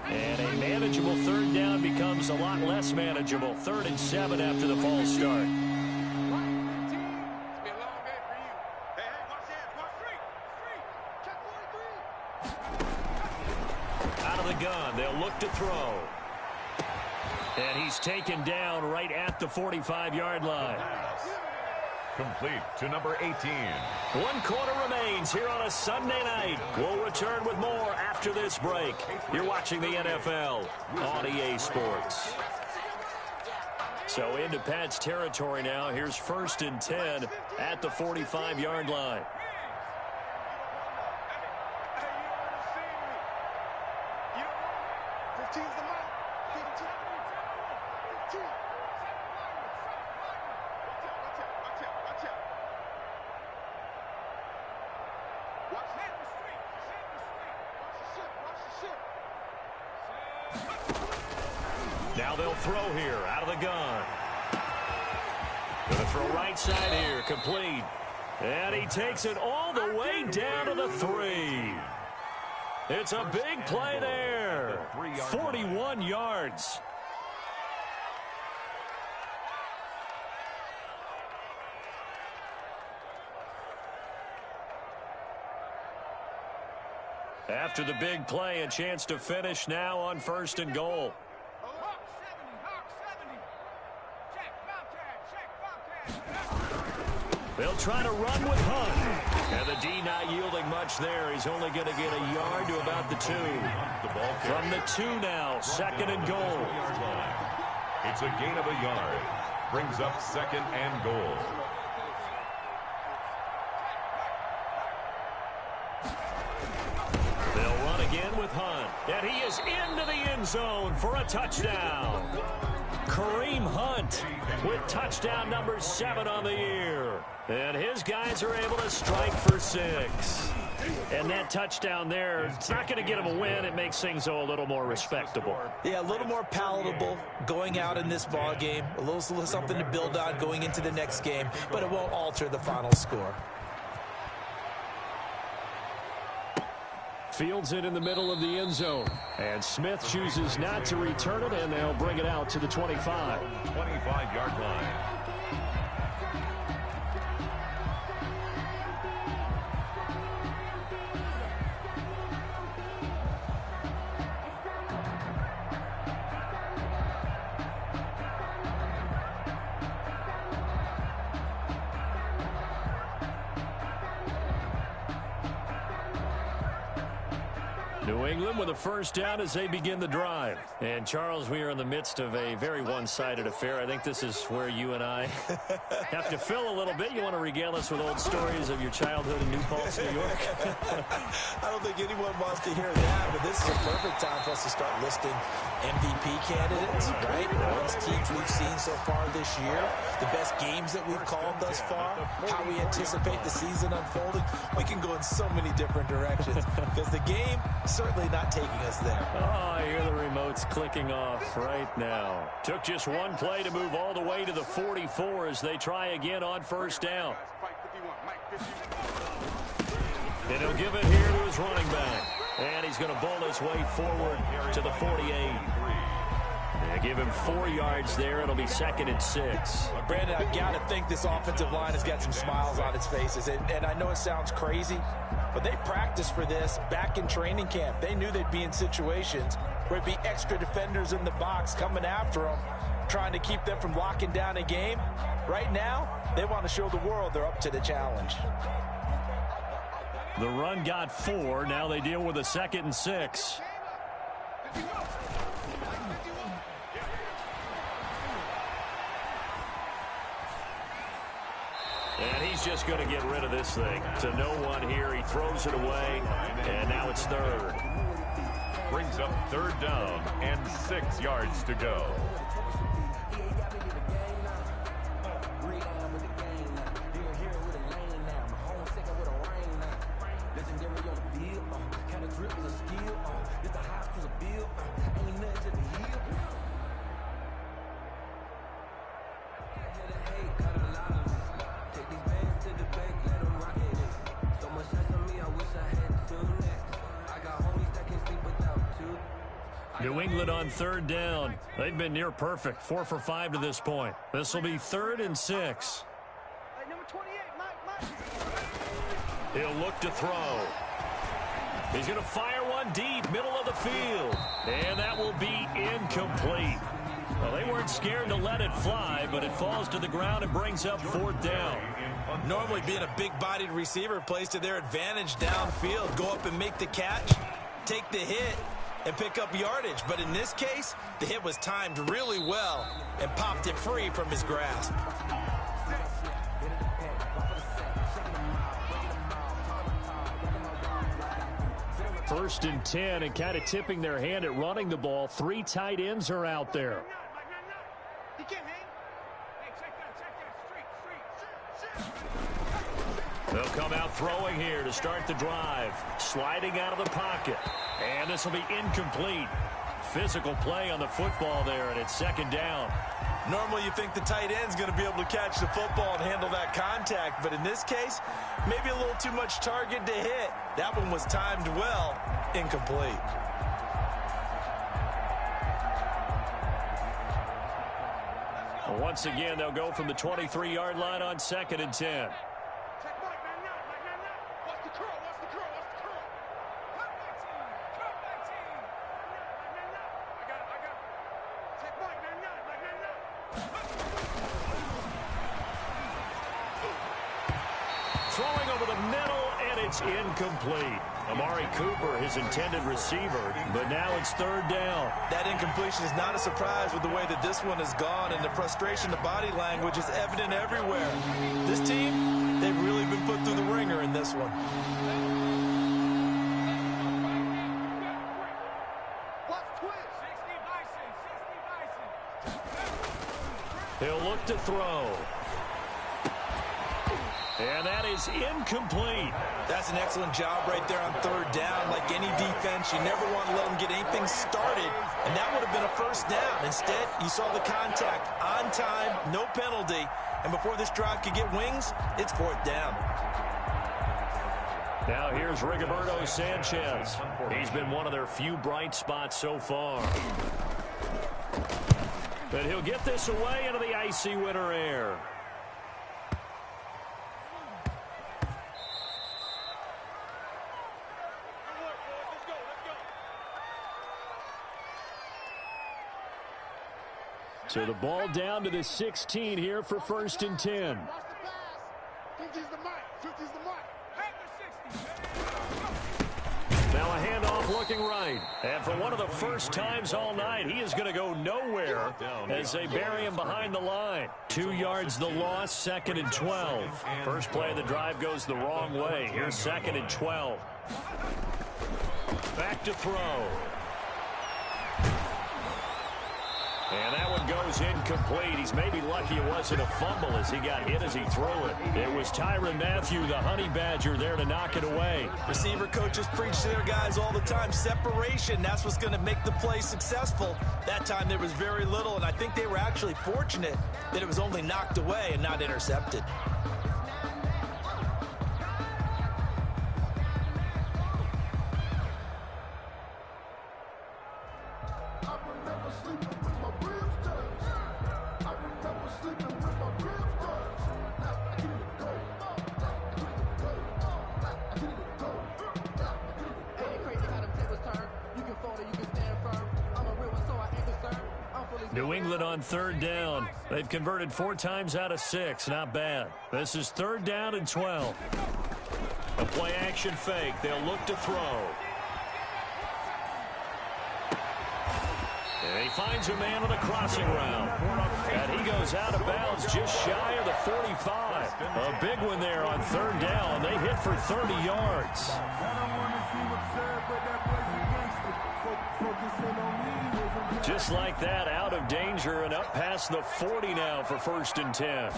And a manageable third down becomes a lot less manageable. 3rd and 7 after the false start. Out of the gun, they'll look to throw. And he's taken down right at the 45-yard line. Complete to number 18. 1 quarter remains here on a Sunday night. We'll return with more after this break. You're watching the NFL on EA Sports. So into Pat's territory now. Here's 1st and 10 at the 45-yard line. Now they'll throw here out of the gun. Going to throw right side here, complete. And he takes it all the way down to the 3. It's a big play there. 41 yards. After the big play, a chance to finish now on 1st and goal. They'll try to run with Hunt. And the D not yielding much there. He's only going to get a yard to about the 2. From the 2 now, 2nd and goal. It's a gain of a yard. Brings up 2nd and goal. They'll run again with Hunt. And he is into the end zone for a touchdown. Kareem Hunt with touchdown number 7 on the year. And his guys are able to strike for 6. And that touchdown there, it's not going to get him a win. It makes things, though, a little more respectable. Yeah, a little more palatable going out in this ball game. A little something to build on going into the next game, but it won't alter the final score. Fields it in the middle of the end zone. And Smith chooses not to return it, and they'll bring it out to the 25. 25-yard line. New England with a first down as they begin the drive. And, Charles, we are in the midst of a very one-sided affair. I think this is where you and I have to fill a little bit. You want to regale us with old stories of your childhood in New Paltz, New York? I don't think anyone wants to hear that, but this is a perfect time for us to start listing MVP candidates, right? What teams we've seen so far this year, the best games that we've called thus far, how we anticipate the season unfolding. We can go in so many different directions because the game certainly not taking us there. Oh, I hear the remotes clicking off right now. Took just one play to move all the way to the 44 as they try again on first down. And he'll give it here to his running back. And he's going to bowl his way forward to the 48. They give him 4 yards there. It'll be 2nd and 6. Brandon, I've got to think this offensive line has got some smiles on its faces. And I know it sounds crazy, but they practiced for this back in training camp. They knew they'd be in situations where it'd be extra defenders in the box coming after them, trying to keep them from locking down a game. Right now, they want to show the world they're up to the challenge. The run got 4. Now they deal with a 2nd and 6. And he's just going to get rid of this thing to no one here. He throws it away, and now it's 3rd. Brings up 3rd down and 6 yards to go. New England on third down. They've been near perfect. 4 for 5 to this point. This will be 3rd and 6. Number 28, Mike. He'll look to throw. He's going to fire one deep, middle of the field. And that will be incomplete. Well, they weren't scared to let it fly, but it falls to the ground and brings up 4th down. Normally being a big-bodied receiver plays to their advantage downfield. Go up and make the catch, take the hit, and pick up yardage. But in this case, the hit was timed really well and popped it free from his grasp. First and 10, and kind of tipping their hand at running the ball. 3 tight ends are out there. He can't hang. Hey, check that. They'll come out throwing here to start the drive. Sliding out of the pocket. And this will be incomplete. Physical play on the football there, and it's 2nd down. Normally you think the tight end's going to be able to catch the football and handle that contact, but in this case, maybe a little too much target to hit. That one was timed well, incomplete. Once again, they'll go from the 23-yard line on 2nd and 10. Throwing over the middle, and it's incomplete. Amari Cooper, his intended receiver, but now it's 3rd down. That incompletion is not a surprise with the way that this one has gone, and the frustration, the body language is evident everywhere. This team, they've really been put through the ringer in this one. He'll look to throw. And that is incomplete. That's an excellent job right there on 3rd down. Like any defense, you never want to let them get anything started, and that would have been a 1st down. Instead, you saw the contact on time, no penalty, and before this drive could get wings, it's 4th down. Now here's Rigoberto Sanchez. He's been one of their few bright spots so far. But he'll get this away into the icy winter air. So the ball down to the 16 here for 1st and 10. Watch the pass. 50's the mark. 50's the mark. Now a handoff looking right. And for one of the first times all night, he is going to go nowhere as they bury him behind the line. 2 yards the loss, 2nd and 12. First play of the drive goes the wrong way. Here's 2nd and 12. Back to throw. And that one goes incomplete. He's maybe lucky it wasn't a fumble as he got hit as he threw it. It was Tyrann Mathieu, the Honey Badger, there to knock it away. Receiver coaches preach to their guys all the time. Separation, that's what's going to make the play successful. That time there was very little, and I think they were actually fortunate that it was only knocked away and not intercepted. New England on 3rd down. They've converted 4 times out of 6. Not bad. This is 3rd down and 12. A play action fake. They'll look to throw. And he finds a man on the crossing route. And he goes out of bounds just shy of the 45. A big one there on 3rd down. They hit for 30 yards. Just like that, out of danger and up past the 40 now for 1st and 10.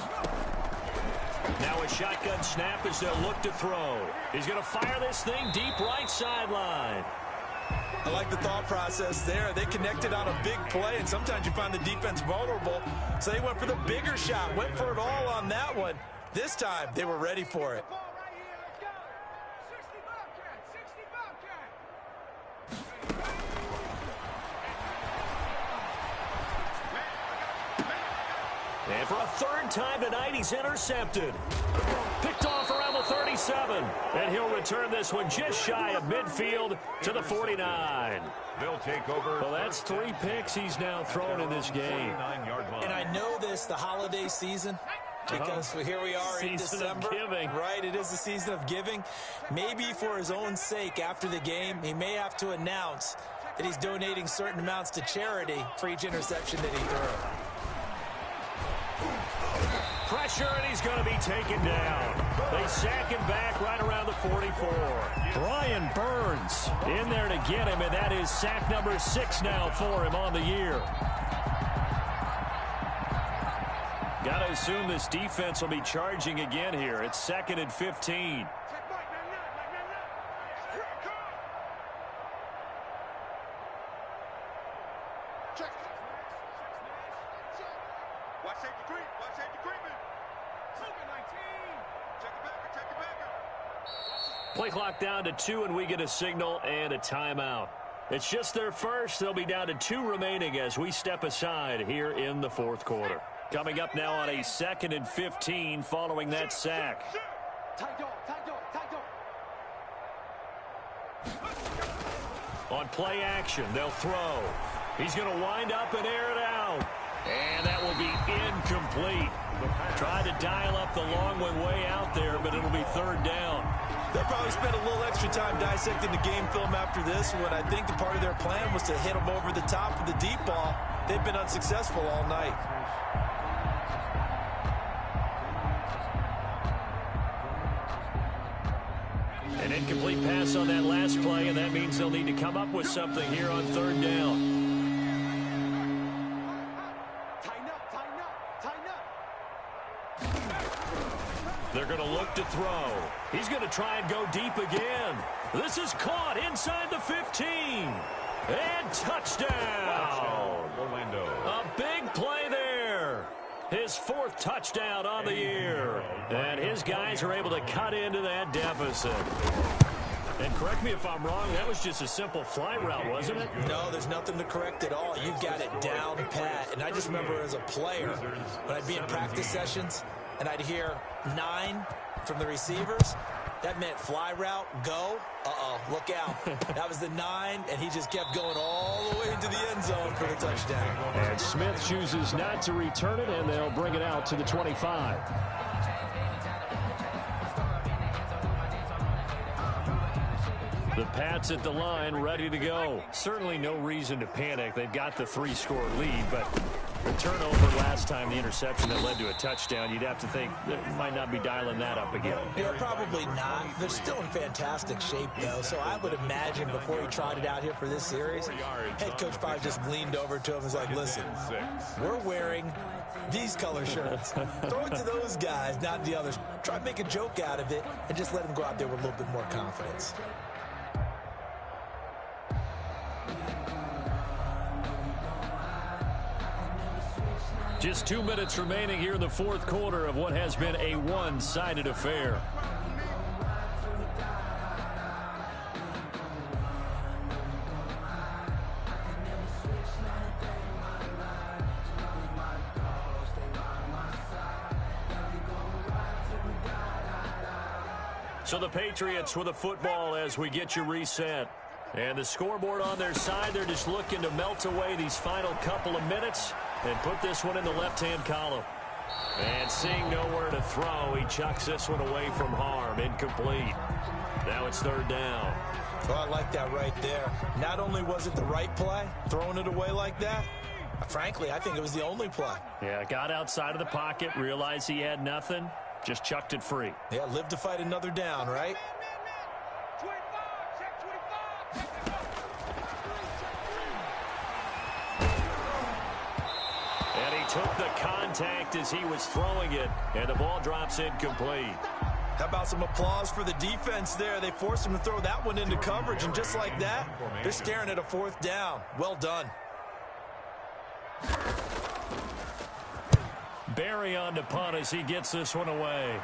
Now a shotgun snap as they'll look to throw. He's going to fire this thing deep right sideline. I like the thought process there. They connected on a big play, and sometimes you find the defense vulnerable. So they went for the bigger shot, went for it all on that one. This time, they were ready for it. And for a third time tonight, he's intercepted. Picked off around the 37. And he'll return this one just shy of midfield to the 49. They'll take over. Well, that's 3 picks he's now thrown in this game. And I know this, the holiday season, because here we are in December. Right, it is the season of giving. Maybe for his own sake, after the game, he may have to announce that he's donating certain amounts to charity for each interception that he threw. Pressure, and he's going to be taken down. They sack him back right around the 44. Brian Burns in there to get him, and that is sack number 6 now for him on the year. Got to assume this defense will be charging again here. It's 2nd and 15. Play clock down to 2, and we get a signal and a timeout. It's just their first. They'll be down to 2 remaining as we step aside here in the 4th quarter. Coming up now on a 2nd and 15 following that sack. On play action, they'll throw. He's going to wind up and air it out. And that will be incomplete. Tried to dial up the long one way out there, but it'll be 3rd down. They'll probably spend a little extra time dissecting the game film after this one. I think the part of their plan was to hit them over the top of the deep ball. They've been unsuccessful all night. An incomplete pass on that last play, and that means they'll need to come up with something here on 3rd down. They're going to look to throw. He's going to try and go deep again. This is caught inside the 15. And touchdown. A big play there. His 4th touchdown on the year. And his guys are able to cut into that deficit. And correct me if I'm wrong, that was just a simple fly route, wasn't it? No, there's nothing to correct at all. You've got it down pat. And I just remember as a player, when I'd be in practice sessions, and I'd hear 9 from the receivers, that meant fly route, go. Look out. That was the 9, and he just kept going all the way into the end zone for the touchdown. And Smith chooses not to return it, and they'll bring it out to the 25. The Pats at the line, ready to go. Certainly no reason to panic. They've got the 3-score lead, but the turnover last time, the interception that led to a touchdown, you'd have to think they might not be dialing that up again. Yeah, probably not. They're still in fantastic shape, though, so I would imagine before he trotted out here for this series, head coach probably just leaned over to him and was like, listen, we're wearing these color shirts. Throw it to those guys, not the others. Try to make a joke out of it and just let them go out there with a little bit more confidence. Just 2 minutes remaining here in the 4th quarter of what has been a one-sided affair. So the Patriots with a football as we get you reset. And the scoreboard on their side, they're just looking to melt away these final couple of minutes and put this one in the left-hand column. And seeing nowhere to throw, he chucks this one away from harm. Incomplete. Now it's 3rd down. Well, I like that right there. Not only was it the right play, throwing it away like that, frankly, I think it was the only play. Yeah, got outside of the pocket, realized he had nothing, just chucked it free. Yeah, live to fight another down, right? And he took the contact as he was throwing it, and the ball drops incomplete. How about some applause for the defense there? They forced him to throw that one into coverage, and just like that, they're staring at a 4th down. Well done. Barry on to punt as he gets this one away.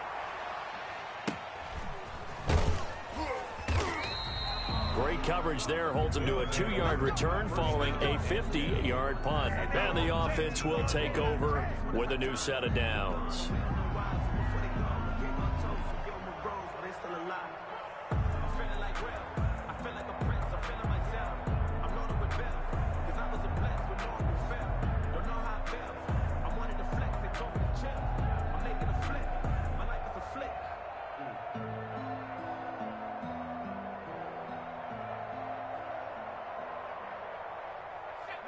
Great Great coverage there. Holds him to a 2-yard return following a 50-yard punt. And the offense will take over with a new set of downs.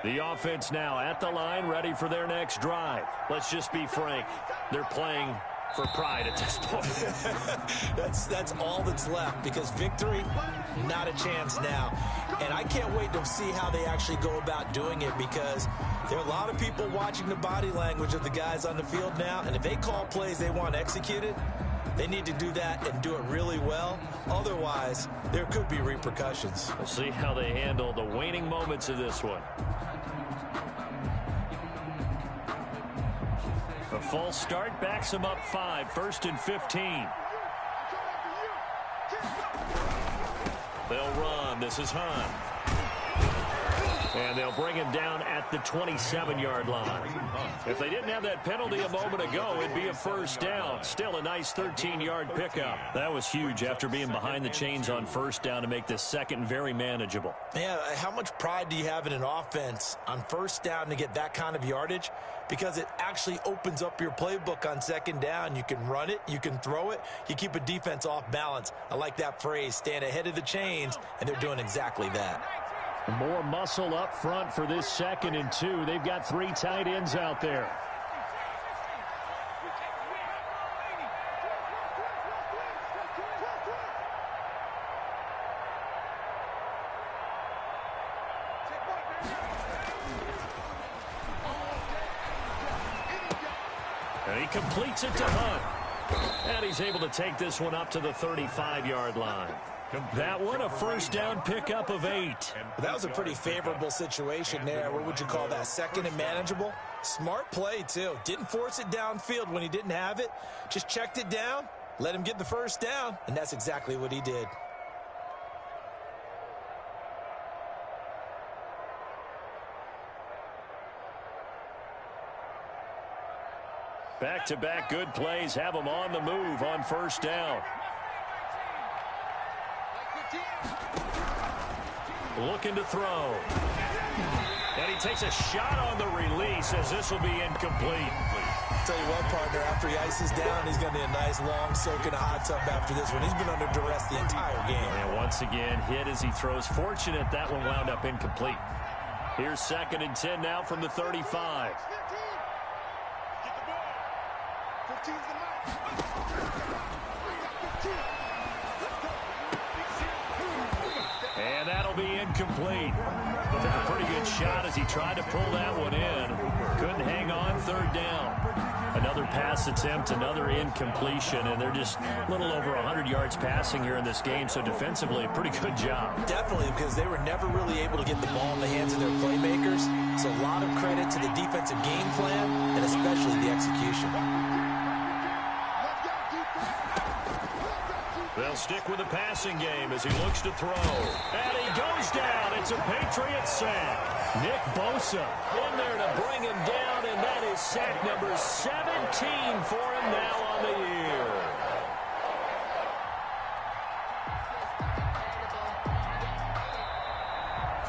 The offense now at the line, ready for their next drive. Let's just be frank. They're playing for pride at this point. That's all that's left, because victory, not a chance now. And I can't wait to see how they actually go about doing it, because there are a lot of people watching the body language of the guys on the field now, and if they call plays they want executed, they need to do that and do it really well. Otherwise, there could be repercussions. We'll see how they handle the waning moments of this one. A false start backs them up 5, 1st and 15. They'll run. This is Hunt. And they'll bring him down at the 27-yard line. If they didn't have that penalty a moment ago, it'd be a first down. Still a nice 13-yard pickup. That was huge after being behind the chains on first down to make this second very manageable. Yeah, how much pride do you have in an offense on first down to get that kind of yardage? Because it actually opens up your playbook on second down. You can run it, you can throw it, you keep a defense off balance. I like that phrase, stand ahead of the chains, and they're doing exactly that. More muscle up front for this 2nd and 2. They've got 3 tight ends out there. And he completes it to Hunt. And he's able to take this one up to the 35-yard line. That one, a first down pickup of 8. That was a pretty favorable situation there. What would you call that? 2nd and manageable? Smart play, too. Didn't force it downfield when he didn't have it. Just checked it down, let him get the first down, and that's exactly what he did. Back-to-back good plays have them on the move on first down. Looking to throw. And he takes a shot on the release as this will be incomplete. Tell you what, partner, after he ices down, he's going to need a nice long soak in a hot tub after this one. He's been under duress the entire game. And once again, hit as he throws. Fortunate that one wound up incomplete. Here's 2nd and 10 now from the 35. And that'll be incomplete. Took a pretty good shot as he tried to pull that one in. Couldn't hang on, 3rd down. Another pass attempt, another incompletion, and they're just a little over 100 yards passing here in this game, so defensively, a pretty good job. Definitely, because they were never really able to get the ball in the hands of their playmakers, so a lot of credit to the defensive game plan, and especially the execution. They'll stick with the passing game as he looks to throw. And he goes down. It's a Patriot sack. Nick Bosa in there to bring him down, and that is sack number 17 for him now on the year.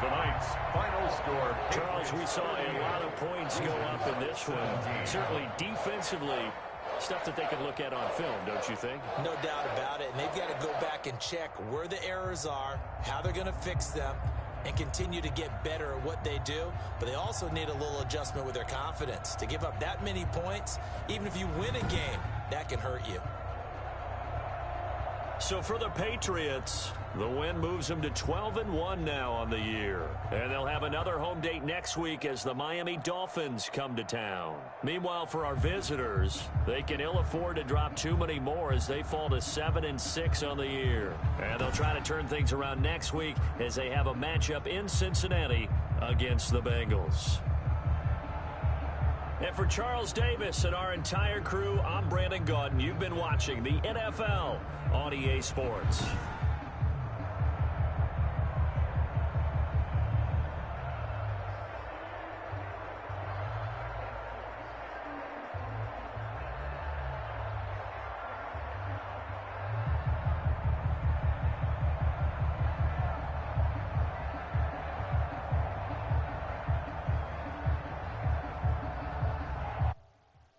Tonight's final score. Charles, we saw a lot of points go up in this one. Certainly defensively, stuff that they can look at on film, don't you think? No doubt about it. And they've got to go back and check where the errors are, how they're going to fix them, and continue to get better at what they do. But they also need a little adjustment with their confidence. To give up that many points, even if you win a game, that can hurt you. So for the Patriots, the win moves them to 12-1 now on the year. And they'll have another home date next week as the Miami Dolphins come to town. Meanwhile, for our visitors, they can ill afford to drop too many more as they fall to 7-6 on the year. And they'll try to turn things around next week as they have a matchup in Cincinnati against the Bengals. And for Charles Davis and our entire crew, I'm Brandon Gaudin. You've been watching the NFL on EA Sports.